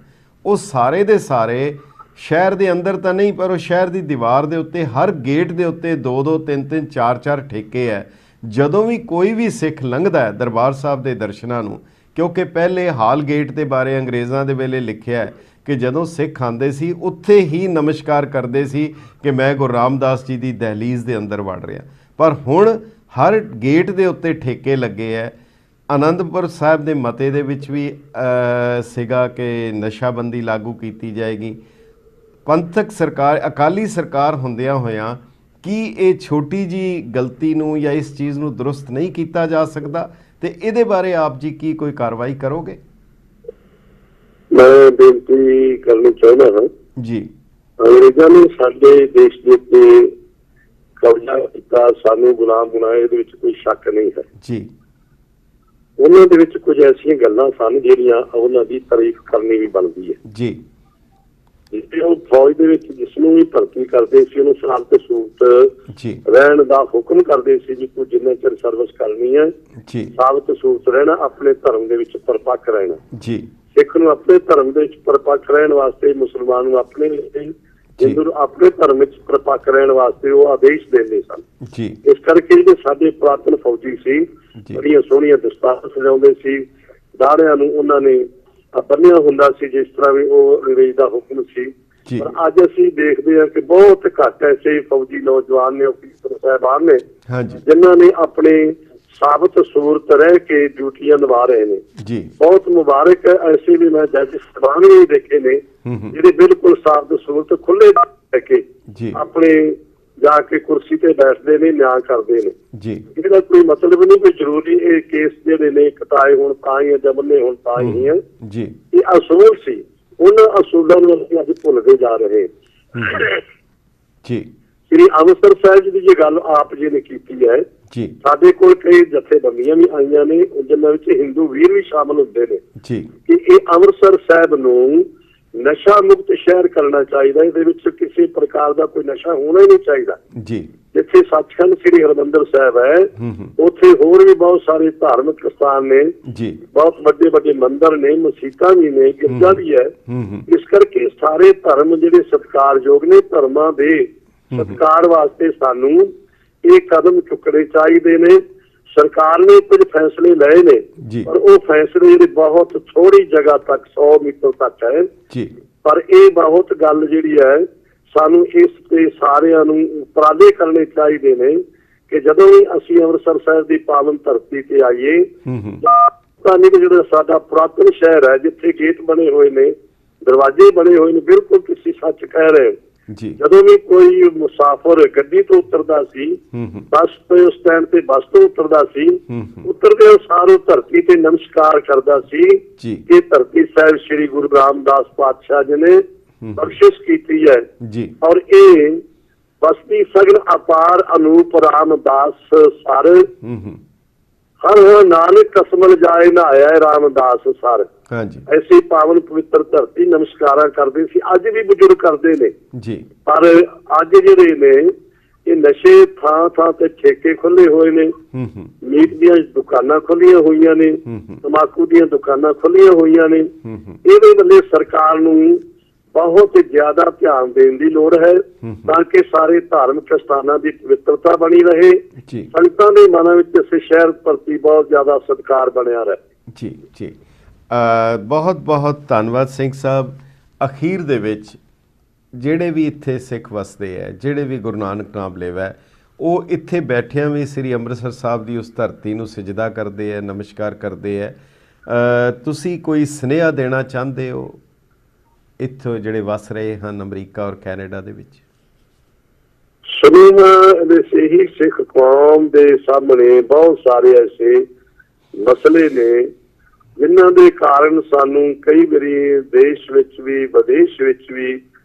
ਉਹ ਸਾਰੇ ਦੇ ਸਾਰੇ ਸ਼ਹਿਰ ਦੇ ਅੰਦਰ ਤਾਂ ਨਹੀਂ, ਪਰ ਉਹ ਸ਼ਹਿਰ ਦੀ ਦੀਵਾਰ ਦੇ ਉੱਤੇ ਹਰ ਗੇਟ ਦੇ ਉੱਤੇ 2-2, 3-3, 4-4 ਠੇਕੇ ਹੈ। ਜਦੋਂ ਵੀ ਕੋਈ ਵੀ ਸਿੱਖ ਲੰਘਦਾ ਹੈ ਦਰਬਾਰ ਸਾਹਿਬ ਦੇ ਦਰਸ਼ਨਾਂ ਨੂੰ, ਕਿਉਂਕਿ ਪਹਿਲੇ ਹਾਲ ਗੇਟ ਦੇ ਬਾਰੇ ਅੰਗਰੇਜ਼ਾਂ ਦੇ ਵੇਲੇ ਲਿਖਿਆ ਹੈ ਕਿ ਜਦੋਂ ਸਿੱਖ ਆਉਂਦੇ ਸੀ ਉੱਥੇ ਹੀ ਨਮਸਕਾਰ ਕਰਦੇ ਸੀ ਕਿ ਮੈਂ ਗੁਰੂ ਰਾਮਦਾਸ ਜੀ ਦੀ ਦਹਲੀਜ਼ ਦੇ ਅੰਦਰ ਵੜ ਰਿਹਾ, ਪਰ ਹੁਣ ਹਰ ਗੇਟ ਦੇ ਉੱਤੇ ਠੇਕੇ ਲੱਗੇ ਹੈ। ਆਨੰਦਪੁਰ ਸਾਹਿਬ ਦੇ ਮਤੇ ਦੇ ਵਿੱਚ ਵੀ ਸੀਗਾ ਕਿ ਨਸ਼ਾਬੰਦੀ ਲਾਗੂ ਕੀਤੀ ਜਾਏਗੀ। ਪੰਥਕ ਸਰਕਾਰ, ਅਕਾਲੀ ਸਰਕਾਰ ਹੁੰਦਿਆਂ ਹੋਇਆਂ ਕੀ ਇਹ ਛੋਟੀ ਜੀ ਗਲਤੀ ਨੂੰ ਜਾਂ ਇਸ ਚੀਜ਼ ਨੂੰ ਦਰੁਸਤ ਨਹੀਂ ਕੀਤਾ ਜਾ ਸਕਦਾ? ਤੇ ਇਹਦੇ ਬਾਰੇ ਆਪ ਜੀ ਕੀ ਕੋਈ ਕਾਰਵਾਈ ਕਰੋਗੇ? ਮੈਂ ਬੇਨਤੀ ਕਰਨੀ ਚਾਹੁੰਦਾ ਹਾਂ ਜੀ। ਅੰਗਰੇਜ਼ਾਂ ਨੇ ਸਾਡੇ ਦੇਸ਼ ਦੇ ਉੱਤੇ ਕਬਜ਼ਾ ਕੀਤਾ, ਸਾਨੂੰ ਗੁਲਾਮ ਬਣਾਇਆ, ਇਹਦੇ ਵਿੱਚ ਕੋਈ ਸ਼ੱਕ ਨਹੀਂ ਹੈ ਜੀ। ਉਹਨਾਂ ਦੇ ਵਿੱਚ ਕੁਝ ਐਸੀਆਂ ਗੱਲਾਂ ਸਨ ਜਿਹੜੀਆਂ ਉਹਨਾਂ ਦੀ ਤਾਰੀਫ ਕਰਨੀ ਵੀ ਬਣਦੀ ਹੈ ਜੀ। ਜਿੱਥੇ ਉਹ ਫੌਜ ਦੇ ਵਿੱਚ ਜਿਸ ਨੂੰ ਵੀ ਭਰਤੀ ਕਰਦੇ ਸੀ ਉਹਨੂੰ ਸਾਬਤ ਸੂਰਤ ਰਹਿਣ ਦਾ ਹੁਕਮ ਕਰਦੇ ਸੀ ਜੀ, ਤੂੰ ਜਿੰਨਾ ਚਿਰ ਸਰਵਿਸ ਕਰਨੀ ਹੈ ਸਾਬਤ ਸੂਰਤ ਰਹਿਣਾ, ਆਪਣੇ ਧਰਮ ਦੇ ਵਿੱਚ ਪਰਪੱਕ ਰਹਿਣਾ ਜੀ। ਸਿੱਖ ਨੂੰ ਆਪਣੇ ਧਰਮ ਦੇ ਵਿੱਚ ਪਰਪੱਕ ਰਹਿਣ ਵਾਸਤੇ, ਮੁਸਲਮਾਨ ਨੂੰ ਆਪਣੇ ਹਿੰਦੂ ਨੂੰ ਆਪਣੇ ਧਰਮ ਵਿੱਚ ਪਰਪੱਕ ਰਹਿਣ ਵਾਸਤੇ ਉਹ ਆਦੇਸ਼ ਦਿੰਦੇ ਸਨ ਜੀ। ਇਸ ਕਰਕੇ ਜਿਹੜੇ ਸਾਡੇ ਪੁਰਾਤਨ ਫੌਜੀ ਸੀ ਬੜੀਆਂ ਸੋਹਣੀਆਂ ਦਸਤਾਰਾਂ ਸਜਾਉਂਦੇ ਸੀ, ਦਾੜਿਆਂ ਨੂੰ ਉਹਨਾਂ ਨੇ ਬੰਨਿਆ ਹੁੰਦਾ ਸੀ ਜਿਸ ਤਰ੍ਹਾਂ ਵੀ ਉਹ ਅੰਗਰੇਜ਼ ਦਾ ਹੁਕਮ ਸੀ। ਪਰ ਅੱਜ ਅਸੀਂ ਦੇਖਦੇ ਹਾਂ ਕਿ ਬਹੁਤ ਘੱਟ ਐਸੇ ਫੌਜੀ ਨੌਜਵਾਨ ਨੇ, ਅਫੀਸਰ ਸਾਹਿਬਾਨ ਨੇ ਜਿਨ੍ਹਾਂ ਨੇ ਆਪਣੇ ਸਾਬਤ ਸੂਰਤ ਰਹਿ ਕੇ ਡਿਊਟੀਆਂ ਨਿਭਾ ਰਹੇ ਨੇ ਜੀ। ਬਹੁਤ ਮੁਬਾਰਕ ਹੈ। ਐਸੇ ਵੀ ਮੈਂ ਜੱਜ ਸਾਹਿਬਾਨ ਵੀ ਦੇਖੇ ਨੇ ਜਿਹੜੇ ਬਿਲਕੁਲ ਸਾਬਤ ਸੂਰਤ ਖੁੱਲੇ ਲੈ ਕੇ ਆਪਣੇ ਜਾ ਕੇ ਕੁਰਸੀ ਤੇ ਬੈਠਦੇ ਨੇ, ਨਿਆਂ ਕਰਦੇ ਨੇ ਜੀ। ਇਹਦਾ ਕੋਈ ਮਤਲਬ ਨਹੀਂ ਕੋਈ ਜ਼ਰੂਰੀ ਇਹ ਕੇਸ ਜਿਹੜੇ ਨੇ ਕਟਾਏ ਹੁਣ ਤਾਂ ਹੀ ਜਾਂ ਬੰਨੇ ਹੁਣ ਤਾਂ ਹੀ ਹੈ ਜੀ। ਇਹ ਅਸੂਲ ਸੀ, ਉਹਨਾਂ ਅਸੂਲਾਂ ਨੂੰ ਅਸੀਂ ਅੱਜ ਭੁੱਲਦੇ ਜਾ ਰਹੇ ਜੀ। ਸ੍ਰੀ ਅੰਮ੍ਰਿਤਸਰ ਸਾਹਿਬ ਜੀ ਦੀ ਜੇ ਗੱਲ ਆਪ ਜੀ ਨੇ ਕੀਤੀ ਹੈ ਜੀ, ਸਾਡੇ ਕੋਲ ਕਈ ਜਥੇਬੰਦੀਆਂ ਵੀ ਆਈਆਂ ਨੇ ਜਿਨ੍ਹਾਂ ਵਿੱਚ ਹਿੰਦੂ ਵੀਰ ਵੀ ਸ਼ਾਮਲ ਹੁੰਦੇ ਨੇ ਜੀ ਕਿ ਇਹ ਅੰਮ੍ਰਿਤਸਰ ਸਾਹਿਬ ਨੂੰ ਨਸ਼ਾ ਮੁਕਤ ਸ਼ਹਿਰ ਕਰਨਾ ਚਾਹੀਦਾ। ਇਹਦੇ ਵਿੱਚ ਕਿਸੇ ਪ੍ਰਕਾਰ ਦਾ ਕੋਈ ਨਸ਼ਾ ਹੋਣਾ ਹੀ ਨਹੀਂ ਚਾਹੀਦਾ ਜੀ। ਜਿੱਥੇ ਸੱਚਖੰਡ ਸ੍ਰੀ ਹਰਿਮੰਦਰ ਸਾਹਿਬ ਹੈ ਉੱਥੇ ਹੋਰ ਵੀ ਬਹੁਤ ਸਾਰੇ ਧਾਰਮਿਕ ਸਥਾਨ ਨੇ ਜੀ, ਬਹੁਤ ਵੱਡੇ ਵੱਡੇ ਮੰਦਿਰ ਨੇ, ਮਸੀਤਾਂ ਵੀ ਨੇ, ਗਿਰਜਾ ਵੀ ਹੈ। ਇਸ ਕਰਕੇ ਸਾਰੇ ਧਰਮ ਜਿਹੜੇ ਸਤਿਕਾਰਯੋਗ ਨੇ, ਧਰਮਾਂ ਦੇ ਸਤਿਕਾਰ ਵਾਸਤੇ ਸਾਨੂੰ ਇਹ ਕਦਮ ਚੁੱਕਣੇ ਚਾਹੀਦੇ ਨੇ। ਸਰਕਾਰ ਨੇ ਕੁਝ ਫੈਸਲੇ ਲਏ ਨੇ ਪਰ ਉਹ ਫੈਸਲੇ ਜਿਹੜੇ ਬਹੁਤ ਥੋੜੀ ਜਗ੍ਹਾ ਤੱਕ 100 ਮੀਟਰ ਤੱਕ ਹੈ ਜੀ। ਪਰ ਇਹ ਬਹੁਤ ਗੱਲ ਜਿਹੜੀ ਹੈ ਸਾਨੂੰ ਇਸ ਤੇ ਸਾਰਿਆਂ ਨੂੰ ਉਪਰਾਲੇ ਕਰਨੇ ਚਾਹੀਦੇ ਨੇ ਕਿ ਜਦੋਂ ਵੀ ਅਸੀਂ ਅੰਮ੍ਰਿਤਸਰ ਸਾਹਿਬ ਦੀ ਪਾਵਨ ਧਰਤੀ ਤੇ ਆਈਏ ਤਾਂ ਜਿਹੜਾ ਸਾਡਾ ਪੁਰਾਤਨ ਸ਼ਹਿਰ ਹੈ ਜਿੱਥੇ ਗੇਟ ਬਣੇ ਹੋਏ ਨੇ, ਦਰਵਾਜ਼ੇ ਬਣੇ ਹੋਏ ਨੇ, ਬਿਲਕੁਲ ਤੁਸੀਂ ਸੱਚ ਕਹਿ ਰਹੇ ਹੋ। ਜਦੋਂ ਵੀ ਕੋਈ ਮੁਸਾਫਰ ਗੱਡੀ ਤੋਂ ਉਤਰਦਾ ਸੀ, ਬੱਸ ਤੇ ਉਸ ਟਾਈਮ ਤੇ ਬੱਸ ਤੋਂ ਉਤਰਦਾ ਸੀ, ਉਤਰਦੇ ਸਾਰੋਂ ਧਰਤੀ ਤੇ ਨਮਸਕਾਰ ਕਰਦਾ ਸੀ ਕਿ ਧਰਤੀ ਸਾਹਿਬ ਸ੍ਰੀ ਗੁਰੂ ਰਾਮਦਾਸ ਪਾਤਸ਼ਾਹ ਜੀ ਨੇ ਬਖਸ਼ਿਸ਼ ਕੀਤੀ ਹੈ ਔਰ ਇਹ ਬਸਤੀ ਸਗਨ ਅਪਾਰ ਅਨੂਪ ਰਾਮਦਾਸ ਸਰ ਹਰ ਨਾਨਕ ਕਸਮਲ ਜਾਏ ਨਹਾਇਆ ਰਾਮਦਾਸ ਸਰ। ਐਸੀ ਪਾਵਨ ਪਵਿੱਤਰ ਧਰਤੀ ਨਮਸਕਾਰਾਂ ਕਰਦੇ ਸੀ, ਅੱਜ ਵੀ ਬਜ਼ੁਰਗ ਕਰਦੇ ਨੇ ਜੀ। ਪਰ ਅੱਜ ਜਿਹੜੇ ਨੇ ਇਹ ਨਸ਼ੇ ਥਾਂ ਥਾਂ ਤੇ ਠੇਕੇ ਖੁੱਲੇ ਹੋਏ ਨੇ, ਮੀਟ ਦੀਆਂ ਦੁਕਾਨਾਂ ਖੁੱਲੀਆਂ ਹੋਈਆਂ ਨੇ, ਤੰਬਾਕੂ ਦੀਆਂ ਦੁਕਾਨਾਂ ਖੁੱਲੀਆਂ ਹੋਈਆਂ ਨੇ। ਇਹਦੇ ਵੱਲੇ ਸਰਕਾਰ ਨੂੰ ਬਹੁਤ ਜ਼ਿਆਦਾ ਧਿਆਨ ਦੇਣ ਦੀ ਲੋੜ ਹੈ ਤਾਂ ਕਿ ਸਾਰੇ ਧਾਰਮਿਕ ਸਥਾਨਾਂ ਦੀ ਪਵਿੱਤਰਤਾ ਬਣੀ ਰਹੇ, ਸੰਗਤਾਂ ਦੇ ਮਨਾਂ ਵਿੱਚ ਇਸ ਸ਼ਹਿਰ ਪ੍ਰਤੀ ਬਹੁਤ ਜ਼ਿਆਦਾ ਸਤਿਕਾਰ ਬਣਿਆ ਰਹੇ ਜੀ ਜੀ। ਬਹੁਤ ਬਹੁਤ ਧੰਨਵਾਦ ਸਿੰਘ ਸਾਹਿਬ। ਅਖੀਰ ਦੇ ਵਿੱਚ ਜਿਹੜੇ ਵੀ ਇੱਥੇ ਸਿੱਖ ਵਸਦੇ ਹੈ, ਜਿਹੜੇ ਵੀ ਗੁਰੂ ਨਾਨਕ ਨਾਮ ਲੈਵਾ ਹੈ, ਉਹ ਇੱਥੇ ਬੈਠਿਆਂ ਵੀ ਸ੍ਰੀ ਅੰਮ੍ਰਿਤਸਰ ਸਾਹਿਬ ਦੀ ਉਸ ਧਰਤੀ ਨੂੰ ਸਜਦਾ ਕਰਦੇ ਹੈ, ਨਮਸਕਾਰ ਕਰਦੇ ਹੈ। ਤੁਸੀਂ ਕੋਈ ਸੁਨੇਹਾ ਦੇਣਾ ਚਾਹੁੰਦੇ ਹੋ ਇੱਥੋਂ ਜਿਹੜੇ ਵਸ ਰਹੇ ਹਨ ਅਮਰੀਕਾ ਔਰ ਕੈਨੇਡਾ ਦੇ ਵਿੱਚ? ਸੁਨੇਹਾ ਦੇ ਹੀ ਸਿੱਖ ਕੌਮ ਦੇ ਸਾਹਮਣੇ ਬਹੁਤ ਸਾਰੇ ਐਸੇ ਮਸਲੇ ਨੇ ਜਿਨ੍ਹਾਂ ਦੇ ਕਾਰਨ ਸਾਨੂੰ ਕਈ ਵਾਰੀ ਦੇਸ਼ ਵਿੱਚ ਵੀ ਵਿਦੇਸ਼ ਵਿੱਚ ਵੀ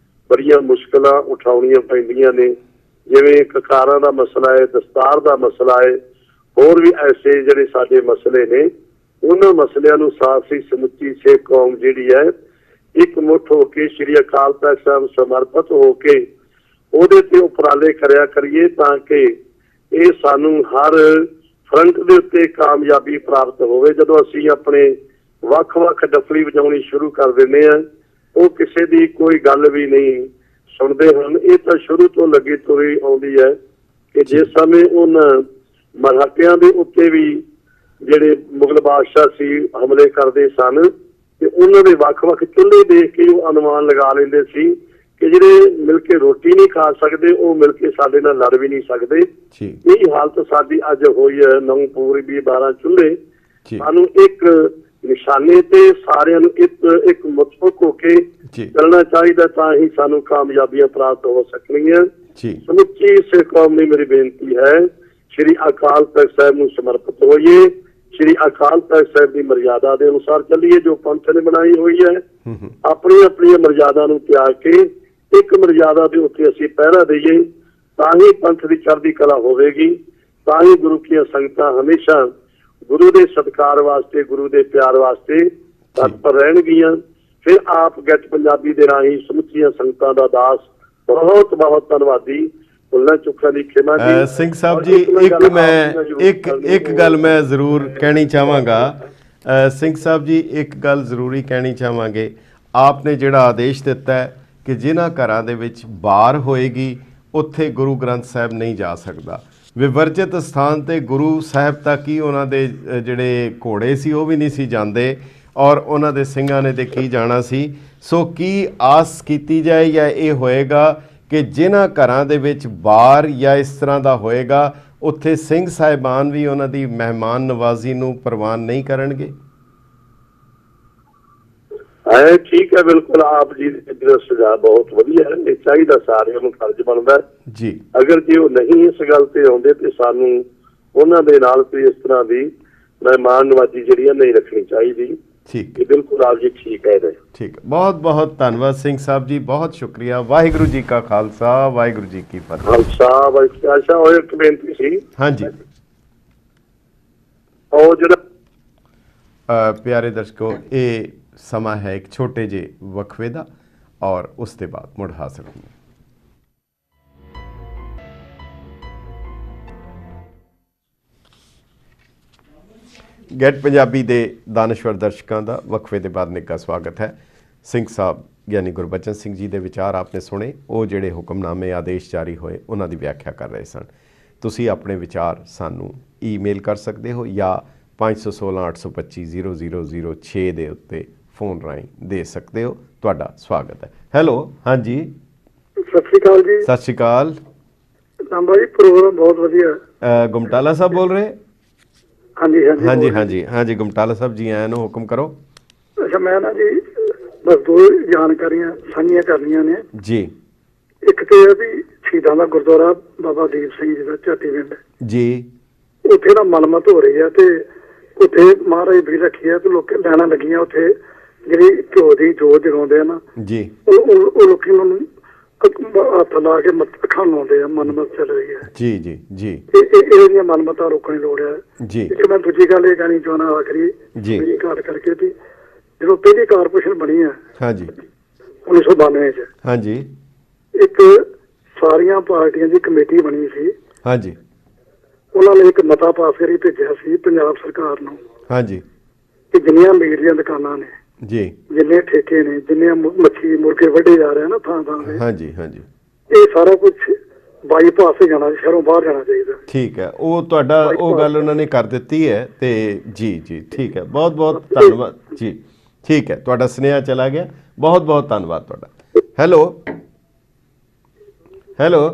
ਬੜੀਆਂ ਮੁਸ਼ਕਲਾਂ ਉਠਾਉਣੀਆਂ ਪੈਂਦੀਆਂ ਨੇ। ਜਿਵੇਂ ਕਕਾਰਾਂ ਦਾ ਮਸਲਾ ਹੈ, ਦਸਤਾਰ ਦਾ ਮਸਲਾ ਹੈ, ਹੋਰ ਵੀ ਐਸੇ ਜਿਹੜੇ ਸਾਡੇ ਮਸਲੇ ਨੇ, ਉਹਨਾਂ ਮਸਲਿਆਂ ਨੂੰ ਸਾਫ਼ੀ ਸਮੁੱਚੀ ਸਿੱਖ ਕੌਮ ਜਿਹੜੀ ਹੈ ਇੱਕ ਮੁੱਠ ਹੋ ਕੇ ਸ੍ਰੀ ਅਕਾਲ ਤਖ਼ਤ ਸਾਹਿਬ ਸਮਰਪਿਤ ਹੋ ਕੇ ਉਹਦੇ ਤੇ ਉਪਰਾਲੇ ਕਰਿਆ ਕਰੀਏ ਤਾਂ ਕਿ ਇਹ ਸਾਨੂੰ ਹਰ ਫਰੰਟ ਦੇ ਉੱਤੇ ਕਾਮਯਾਬੀ ਪ੍ਰਾਪਤ ਹੋਵੇ। ਜਦੋਂ ਅਸੀਂ ਆਪਣੇ ਵੱਖ-ਵੱਖ ਡਫਲੀ ਵਜਾਉਣੀ ਸ਼ੁਰੂ ਕਰ ਦਿੰਦੇ ਹਾਂ, ਉਹ ਕਿਸੇ ਦੀ ਕੋਈ ਗੱਲ ਵੀ ਨਹੀਂ ਸੁਣਦੇ ਹਨ। ਇਹ ਤਾਂ ਸ਼ੁਰੂ ਤੋਂ ਲੱਗੀ ਤੁਰੀ ਆਉਂਦੀ ਹੈ ਕਿ ਜਿਸ ਸਮੇਂ ਉਹਨਾਂ ਮਰਾਠਿਆਂ ਦੇ ਉੱਤੇ ਵੀ ਜਿਹੜੇ ਮੁਗਲ ਬਾਦਸ਼ਾਹ ਸੀ ਹਮਲੇ ਕਰਦੇ ਸਨ ਤੇ ਉਹਨਾਂ ਦੇ ਵੱਖ-ਵੱਖ ਚੁੱਲ੍ਹੇ ਦੇਖ ਕੇ ਉਹ ਅਨੁਮਾਨ ਲਗਾ ਲੈਂਦੇ ਸੀ ਕਿ ਜਿਹੜੇ ਮਿਲ ਕੇ ਰੋਟੀ ਨਹੀਂ ਖਾ ਸਕਦੇ ਉਹ ਮਿਲ ਕੇ ਸਾਡੇ ਨਾਲ ਲੜ ਵੀ ਨਹੀਂ ਸਕਦੇ। ਇਹ ਹਾਲਤ ਸਾਡੀ ਅੱਜ ਹੋਈ ਹੈ। 9 ਪੂਰਬੀ 12 ਚੁੱਲ੍ਹੇ, ਸਾਨੂੰ ਇੱਕ ਨਿਸ਼ਾਨੇ ਤੇ ਸਾਰਿਆਂ ਨੂੰ ਇੱਕ ਮੁਤਫਕ ਹੋ ਕੇ ਚੱਲਣਾ ਚਾਹੀਦਾ ਤਾਂ ਹੀ ਸਾਨੂੰ ਕਾਮਯਾਬੀਆਂ ਪ੍ਰਾਪਤ ਹੋ ਸਕਣਗੀਆਂ। ਸਮੁੱਚੀ ਸਿੱਖ ਕੌਮ ਲਈ ਮੇਰੀ ਬੇਨਤੀ ਹੈ ਸ੍ਰੀ ਅਕਾਲ ਤਖ਼ਤ ਸਾਹਿਬ ਨੂੰ ਸਮਰਪਿਤ ਹੋਈਏ, ਸ੍ਰੀ ਅਕਾਲ ਤਖ਼ਤ ਸਾਹਿਬ ਦੀ ਮਰਿਆਦਾ ਦੇ ਅਨੁਸਾਰ ਚੱਲੀਏ ਜੋ ਪੰਥ ਨੇ ਬਣਾਈ ਹੋਈ ਹੈ। ਆਪਣੀ ਆਪਣੀ ਮਰਿਆਦਾ ਨੂੰ ਤਿਆਗ ਕੇ ਇੱਕ ਮਰਿਆਦਾ ਦੇ ਉੱਤੇ ਅਸੀਂ ਪਹਿਰਾ ਦਈਏ ਤਾਂ ਹੀ ਪੰਥ ਦੀ ਚੜ੍ਹਦੀ ਕਲਾ ਹੋਵੇਗੀ, ਤਾਂ ਹੀ ਗੁਰੂ ਦੀਆਂ ਸੰਗਤਾਂ ਹਮੇਸ਼ਾ ਗੁਰੂ ਦੇ ਸਤਿਕਾਰ ਵਾਸਤੇ, ਗੁਰੂ ਦੇ ਪਿਆਰ ਵਾਸਤੇ ਤਤਪਰ ਰਹਿਣਗੀਆਂ। ਫਿਰ ਆਪ ਗੱਟ ਪੰਜਾਬੀ ਦੇ ਰਾਹੀਂ ਸਮੁੱਚੀਆਂ ਸੰਗਤਾਂ ਦਾ ਦਾਸ ਬਹੁਤ ਬਹੁਤ ਧੰਨਵਾਦੀ। ਸਿੰਘ ਸਾਹਿਬ ਜੀ ਇੱਕ ਗੱਲ ਮੈਂ ਜ਼ਰੂਰ ਕਹਿਣੀ ਚਾਹਾਂਗਾ। ਸਿੰਘ ਸਾਹਿਬ ਜੀ ਇੱਕ ਗੱਲ ਜ਼ਰੂਰੀ ਕਹਿਣੀ ਚਾਹਾਂਗੇ। ਆਪ ਨੇ ਜਿਹੜਾ ਆਦੇਸ਼ ਦਿੱਤਾ ਹੈ ਕਿ ਜਿਨ੍ਹਾਂ ਘਰਾਂ ਦੇ ਵਿੱਚ ਬਾਰ ਹੋਏਗੀ ਉੱਥੇ ਗੁਰੂ ਗ੍ਰੰਥ ਸਾਹਿਬ ਨਹੀਂ ਜਾ ਸਕਦਾ। ਵਿਵਰਜਿਤ ਸਥਾਨ ਤੇ ਗੁਰੂ ਸਾਹਿਬ ਤੱਕ ਹੀ ਉਹਨਾਂ ਦੇ ਜਿਹੜੇ ਘੋੜੇ ਸੀ ਉਹ ਵੀ ਨਹੀਂ ਸੀ ਜਾਂਦੇ ਔਰ ਉਹਨਾਂ ਦੇ ਸਿੰਘਾਂ ਨੇ ਤੇ ਕੀ ਜਾਣਾ ਸੀ। ਸੋ ਕੀ ਆਸ ਕੀਤੀ ਜਾਏ ਜਾਂ ਇਹ ਹੋਏਗਾ ਕਿ ਜਿਨ੍ਹਾਂ ਘਰਾਂ ਦੇ ਵਿੱਚ ਬਾਰ ਜਾਂ ਇਸ ਤਰ੍ਹਾਂ ਦਾ ਹੋਏਗਾ ਉੱਥੇ ਸਿੰਘ ਸਾਹਿਬਾਨ ਵੀ ਉਹਨਾਂ ਦੀ ਮਹਿਮਾਨ ਨਵਾਜ਼ੀ ਨੂੰ ਪ੍ਰਵਾਨ ਨਹੀਂ ਕਰਨਗੇ? ਠੀਕ ਹੈ, ਬਿਲਕੁਲ ਆਪ ਜੀ ਦਾ ਸੁਝਾਅ ਬਹੁਤ ਵਧੀਆ ਹੈ। ਇਹ ਚਾਹੀਦਾ ਸਾਰਿਆਂ ਨੂੰ, ਫਰਜ਼ ਬਣਦਾ ਜੀ। ਅਗਰ ਜੇ ਉਹ ਨਹੀਂ ਇਸ ਗੱਲ ਤੇ ਆਉਂਦੇ ਤੇ ਸਾਨੂੰ ਉਹਨਾਂ ਦੇ ਨਾਲ ਕੋਈ ਇਸ ਤਰ੍ਹਾਂ ਦੀ ਮਹਿਮਾਨ ਨਵਾਜ਼ੀ ਜਿਹੜੀ ਨਹੀਂ ਰੱਖਣੀ ਚਾਹੀਦੀ। ਠੀਕ, ਬਿਲਕੁਲ ਆਪ ਜੀ ਠੀਕ ਹੈ। ਠੀਕ, ਬਹੁਤ ਬਹੁਤ ਧੰਨਵਾਦ ਸਿੰਘ ਸਾਹਿਬ ਜੀ, ਬਹੁਤ ਸ਼ੁਕਰੀਆ। ਵਾਹਿਗੁਰੂ ਜੀ ਕਾ ਖਾਲਸਾ, ਵਾਹਿਗੁਰੂ ਜੀ ਕੀ ਫਤਿਹ। ਖਾਲਸਾ ਵਾਹਿਗੁਰੂ। ਉਹ ਇੱਕ ਬੇਨਤੀ ਸੀ। ਹਾਂਜੀ। ਉਹ ਜਿਹੜਾ ਪਿਆਰੇ ਦਰਸ਼ਕੋ, ਇਹ ਸਮਾਂ ਹੈ ਇੱਕ ਛੋਟੇ ਜਿਹੇ ਵਕਫੇ ਦਾ, ਔਰ ਉਸ ਦੇ ਬਾਅਦ ਮੁੜ ਹਾਜ਼ਰ ਹੋਵਾਂਗੇ। ਗੈਟ ਪੰਜਾਬੀ ਦੇ ਦਾਨਸ਼ਵਰ ਦਰਸ਼ਕਾਂ ਦਾ ਵਕਫੇ ਦੇ ਬਾਅਦ ਨਿੱਘਾ ਸਵਾਗਤ ਹੈ। ਸਿੰਘ ਸਾਹਿਬ ਗਿਆਨੀ ਗੁਰਬਚਨ ਸਿੰਘ ਜੀ ਦੇ ਵਿਚਾਰ ਆਪਨੇ ਸੁਣੇ। ਉਹ ਜਿਹੜੇ ਹੁਕਮਨਾਮੇ ਆਦੇਸ਼ ਜਾਰੀ ਹੋਏ ਉਹਨਾਂ ਦੀ ਵਿਆਖਿਆ ਕਰ ਰਹੇ ਸਨ। ਤੁਸੀਂ ਆਪਣੇ ਵਿਚਾਰ ਸਾਨੂੰ ਈਮੇਲ ਕਰ ਸਕਦੇ ਹੋ ਜਾਂ 5168250006 ਦੇ ਉੱਤੇ ਫੋਨ ਰਾਹੀਂ ਦੇ ਸਕਦੇ ਹੋ। ਤੁਹਾਡਾ ਸਵਾਗਤ ਹੈ। ਹੈਲੋ, ਹਾਂਜੀ, ਸਤਿ ਸ਼੍ਰੀ ਅਕਾਲ ਜੀ। ਸਤਿ ਸ਼੍ਰੀ ਅਕਾਲ। ਲਾਂਬਾ ਜੀ, ਪ੍ਰੋਗਰਾਮ ਬਹੁਤ ਵਧੀਆ। ਗੁਮਟਾਲਾ ਸਾਹਿਬ ਬੋਲ ਰਹੇ? ਹਾਂਜੀ ਹਾਂਜੀ ਹਾਂਜੀ ਹਾਂਜੀ ਹਾਂਜੀ, ਗੁਮਟਾਲਾ ਸਾਹਿਬ ਜੀ ਆਇਆਂ ਨੂੰ ਹੁਕਮ ਕਰੋ। ਅੱਛਾ, ਮੈਂ ਨਾ ਜੀ ਬਸ ਦੋ ਜਾਣਕਾਰੀਆਂ ਸਾਂਝੀਆਂ ਕਰਨੀਆਂ ਨੇ ਜੀ। ਇੱਕ ਤੇ ਇਹ ਵੀ ਸ਼ਹੀਦਾਂ ਦਾ ਗੁਰਦੁਆਰਾ ਬਾਬਾ ਦੀਪ ਸਿੰਘ ਜੀ ਦਾ ਝਾਟੀ ਪਿੰਡ ਜੀ। ਉੱਥੇ ਨਾ ਮਲਮਤ ਹੋ ਰਹੀ ਹੈ ਤੇ ਉੱਥੇ ਮਹਾਰਾਜ ਵੀ ਰੱਖੀ ਹੈ ਤੇ ਲੋਕ ਲੈਣਾ ਲੱਗੀਆਂ ਉੱਥੇ ਜਿਹੜੀ ਘਿਓ ਦੀ ਜੋਤ ਜਗਾਉਂਦੇ ਆ ਨਾ ਜੀ, ਉਹ ਲੋਕੀ ਨੂੰ ਹੱਥ ਲਾ ਕੇ ਅੱਖਾਂ ਲਾਉਂਦੇ ਆ। ਮਨਮਤ ਚੱਲ ਰਹੀ ਹੈ। ਜੀ ਜੀ ਜੀ। ਇਹਦੀਆਂ ਮਨਮਤਾਂ ਰੋਕਣ ਦੀ ਲੋੜ ਹੈ ਜੀ। ਇੱਕ ਮੈਂ ਦੂਜੀ ਗੱਲ ਇਹ ਕਹਿਣੀ ਚਾਹੁੰਦਾ ਆਖਰੀ ਜੀ ਮੇਰੀ ਗੱਲ ਕਰਕੇ ਵੀ ਜਦੋਂ ਪਹਿਲੀ ਕਾਰਪੋਰੇਸ਼ਨ ਬਣੀ ਹੈ ਹਾਂਜੀ 1992 ਚ, ਹਾਂਜੀ, ਇੱਕ ਸਾਰੀਆਂ ਪਾਰਟੀਆਂ ਦੀ ਕਮੇਟੀ ਬਣੀ ਸੀ। ਹਾਂਜੀ, ਉਹਨਾਂ ਨੇ ਇੱਕ ਮਤਾ ਪਾਸ ਕਰੀ ਭੇਜਿਆ ਸੀ ਪੰਜਾਬ ਸਰਕਾਰ ਨੂੰ ਹਾਂਜੀ, ਕਿ ਜਿੰਨੀਆਂ ਮੀਟ ਦੀਆਂ ਦੁਕਾਨਾਂ ਨੇ ਜੀ, ਜਿੰਨੇ ਠੇਕੇ ਨੇ ਜਿੰਨੇ ਮੱਛੀ ਮੁਰਗੇ ਵੱਢੇ ਜਾ ਰਹੇ ਨਾ ਥਾਂ ਥਾਂ ਤੇ, ਹਾਂਜੀ, ਹਾਂਜੀ, ਇਹ ਸਾਰਾ ਕੁਝ ਬਾਈਪਾਸ ਤੇ ਜਾਣਾ, ਸ਼ਹਿਰੋਂ ਬਾਹਰ ਜਾਣਾ ਚਾਹੀਦਾ। ਠੀਕ ਹੈ, ਉਹ ਤੁਹਾਡਾ ਉਹ ਗੱਲ ਉਹਨਾਂ ਨੇ ਕਰ ਦਿੱਤੀ ਹੈ ਤੇ ਜੀ ਜੀ ਠੀਕ ਹੈ, ਬਹੁਤ ਬਹੁਤ ਧੰਨਵਾਦ ਜੀ। ਠੀਕ ਹੈ, ਤੁਹਾਡਾ ਸੁਨੇਹਾ ਚਲਾ ਗਿਆ, ਬਹੁਤ ਬਹੁਤ ਧੰਨਵਾਦ ਤੁਹਾਡਾ। ਹੈਲੋ ਹੈਲੋ,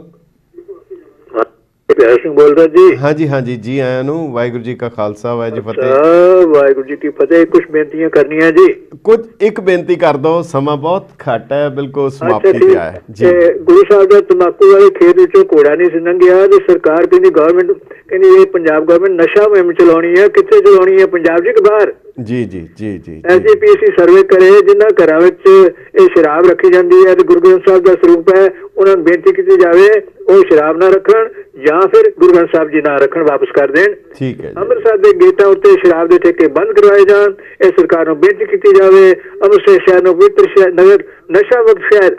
ਪਿਆਰ ਸਿੰਘ ਬੋਲਦਾ ਜੀ। ਹਾਂਜੀ ਹਾਂਜੀ, ਜੀ ਆਇਆਂ ਨੂੰ। ਵਾਹਿਗੁਰੂ ਜੀ ਕਾ ਖਾਲਸਾ, ਵਾਹਿਗੁਰੂ ਜੀ ਫਤਿਹ। ਵਾਹਿਗੁਰੂ ਜੀ ਕੀ ਫਤਿਹ। ਕੁਝ ਬੇਨਤੀਆਂ ਕਰਨੀਆਂ ਜੀ। ਕੁਝ ਇੱਕ ਬੇਨਤੀ ਕਰ ਦੋ, ਸਮਾਂ ਬਹੁਤ ਘੱਟ ਹੈ, ਬਿਲਕੁਲ ਸਮਾਪਤੀ ਤੇ ਆਇਆ ਜੀ। ਗੁਰੂ ਸਾਹਿਬ ਦਾ ਤੰਬਾਕੂ ਵਾਲੇ ਖੇਤ ਵਿੱਚੋਂ ਘੋੜਾ ਨਹੀਂ ਸੀ ਲੰਘਿਆ ਤੇ ਸਰਕਾਰ ਕਹਿੰਦੀ, ਗਵਰਨਮੈਂਟ ਕਹਿੰਦੀ ਇਹ ਪੰਜਾਬ ਗਵਰਨਮੈਂਟ ਨਸ਼ਾ ਮੁਹਿੰਮ ਚਲਾਉਣੀ ਹੈ। ਕਿੱਥੇ ਚਲਾਉਣੀ ਹੈ? ਪੰਜਾਬ ਜੀ ਕਿ ਬਾਹਰ? ਜੀ ਜੀ ਜੀ ਜੀ। ਐਸਜੀਪੀਸੀ ਸਰਵੇ ਕਰੇ ਜਿਨ੍ਹਾਂ ਘਰਾਂ ਵਿੱਚ ਇਹ ਸ਼ਰਾਬ ਰੱਖੀ ਜਾਂਦੀ ਹੈ ਤੇ ਗੁਰੂ ਗ੍ਰੰਥ ਸਾਹਿਬ ਦਾ ਸਰੂਪ ਹੈ, ਉਹਨਾਂ ਨੂੰ ਬੇਨਤੀ ਕੀਤੀ ਜਾਵੇ ਉਹ ਸ਼ਰਾਬ ਨਾ ਰੱਖਣ ਜਾਂ ਫਿਰ ਗੁਰੂ ਗ੍ਰੰਥ ਸਾਹਿਬ ਜੀ ਨਾ ਰੱਖਣ, ਵਾਪਸ ਕਰ ਦੇਣ। ਠੀਕ ਹੈ। ਅੰਮ੍ਰਿਤਸਰ ਦੇ ਗੇਟਾਂ ਉੱਤੇ ਸ਼ਰਾਬ ਦੇ ਠੇਕੇ ਬੰਦ ਕਰਵਾਏ ਜਾਣ। ਇਹ ਸਰਕਾਰ ਨੂੰ ਬੇਨਤੀ ਕੀਤੀ ਜਾਵੇ। ਅੰਮ੍ਰਿਤਸਰ ਸ਼ਹਿਰ ਨੂੰ ਪਵਿੱਤਰ ਸ਼ਹਿਰ, ਨਗਰ, ਨਸ਼ਾ ਮੁਕਤ ਸ਼ਹਿਰ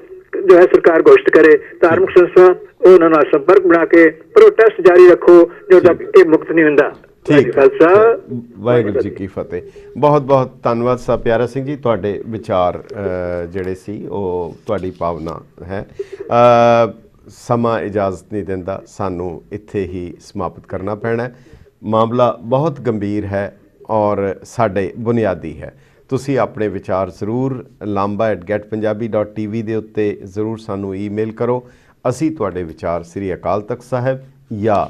ਜੋ ਹੈ ਸਰਕਾਰ ਘੋਸ਼ਿਤ ਕਰੇ। ਧਾਰਮਿਕ ਸੰਸਥਾ ਉਹਨਾਂ ਨਾਲ ਸੰਪਰਕ ਬਣਾ ਕੇ ਪ੍ਰੋਟੈਸਟ ਜਾਰੀ ਰੱਖੋ ਜਦੋਂ ਤੱਕ ਇਹ ਮੁਕਤ ਨਹੀਂ ਹੁੰਦਾ। ਠੀਕ, ਵਾਹਿਗੁਰੂ ਜੀ ਕੀ ਫਤਿਹ। ਬਹੁਤ ਬਹੁਤ ਧੰਨਵਾਦ ਸਾਹਿਬ ਪਿਆਰਾ ਸਿੰਘ ਜੀ, ਤੁਹਾਡੇ ਵਿਚਾਰ ਜਿਹੜੇ ਸੀ ਉਹ ਤੁਹਾਡੀ ਭਾਵਨਾ ਹੈ। ਸਮਾਂ ਇਜਾਜ਼ਤ ਨਹੀਂ ਦਿੰਦਾ, ਸਾਨੂੰ ਇੱਥੇ ਹੀ ਸਮਾਪਤ ਕਰਨਾ ਪੈਣਾ। ਮਾਮਲਾ ਬਹੁਤ ਗੰਭੀਰ ਹੈ ਔਰ ਸਾਡੇ ਬੁਨਿਆਦੀ ਹੈ। ਤੁਸੀਂ ਆਪਣੇ ਵਿਚਾਰ ਜ਼ਰੂਰ lamba@getpunjabi.tv ਦੇ ਉੱਤੇ ਜ਼ਰੂਰ ਸਾਨੂੰ ਈਮੇਲ ਕਰੋ। ਅਸੀਂ ਤੁਹਾਡੇ ਵਿਚਾਰ ਸ੍ਰੀ ਅਕਾਲ ਤਖਤ ਸਾਹਿਬ ਜਾਂ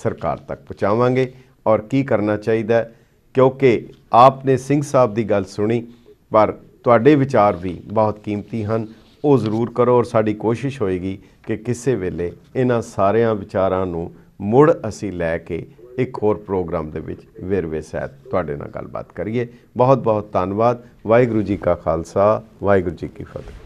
ਸਰਕਾਰ ਤੱਕ ਪਹੁੰਚਾਵਾਂਗੇ। ਔਰ ਕੀ ਕਰਨਾ ਚਾਹੀਦਾ, ਕਿਉਂਕਿ ਆਪਨੇ ਸਿੰਘ ਸਾਹਿਬ ਦੀ ਗੱਲ ਸੁਣੀ, ਪਰ ਤੁਹਾਡੇ ਵਿਚਾਰ ਵੀ ਬਹੁਤ ਕੀਮਤੀ ਹਨ, ਉਹ ਜ਼ਰੂਰ ਕਰੋ। ਔਰ ਸਾਡੀ ਕੋਸ਼ਿਸ਼ ਹੋਏਗੀ ਕਿ ਕਿਸੇ ਵੇਲੇ ਇਹਨਾਂ ਸਾਰਿਆਂ ਵਿਚਾਰਾਂ ਨੂੰ ਮੁੜ ਅਸੀਂ ਲੈ ਕੇ ਇੱਕ ਹੋਰ ਪ੍ਰੋਗਰਾਮ ਦੇ ਵਿੱਚ ਵੇਰਵੇ ਸਹਿਤ ਤੁਹਾਡੇ ਨਾਲ ਗੱਲਬਾਤ ਕਰੀਏ। ਬਹੁਤ ਬਹੁਤ ਧੰਨਵਾਦ। ਵਾਹਿਗੁਰੂ ਜੀ ਕਾ ਖਾਲਸਾ, ਵਾਹਿਗੁਰੂ ਜੀ ਕੀ ਫਤਿਹ।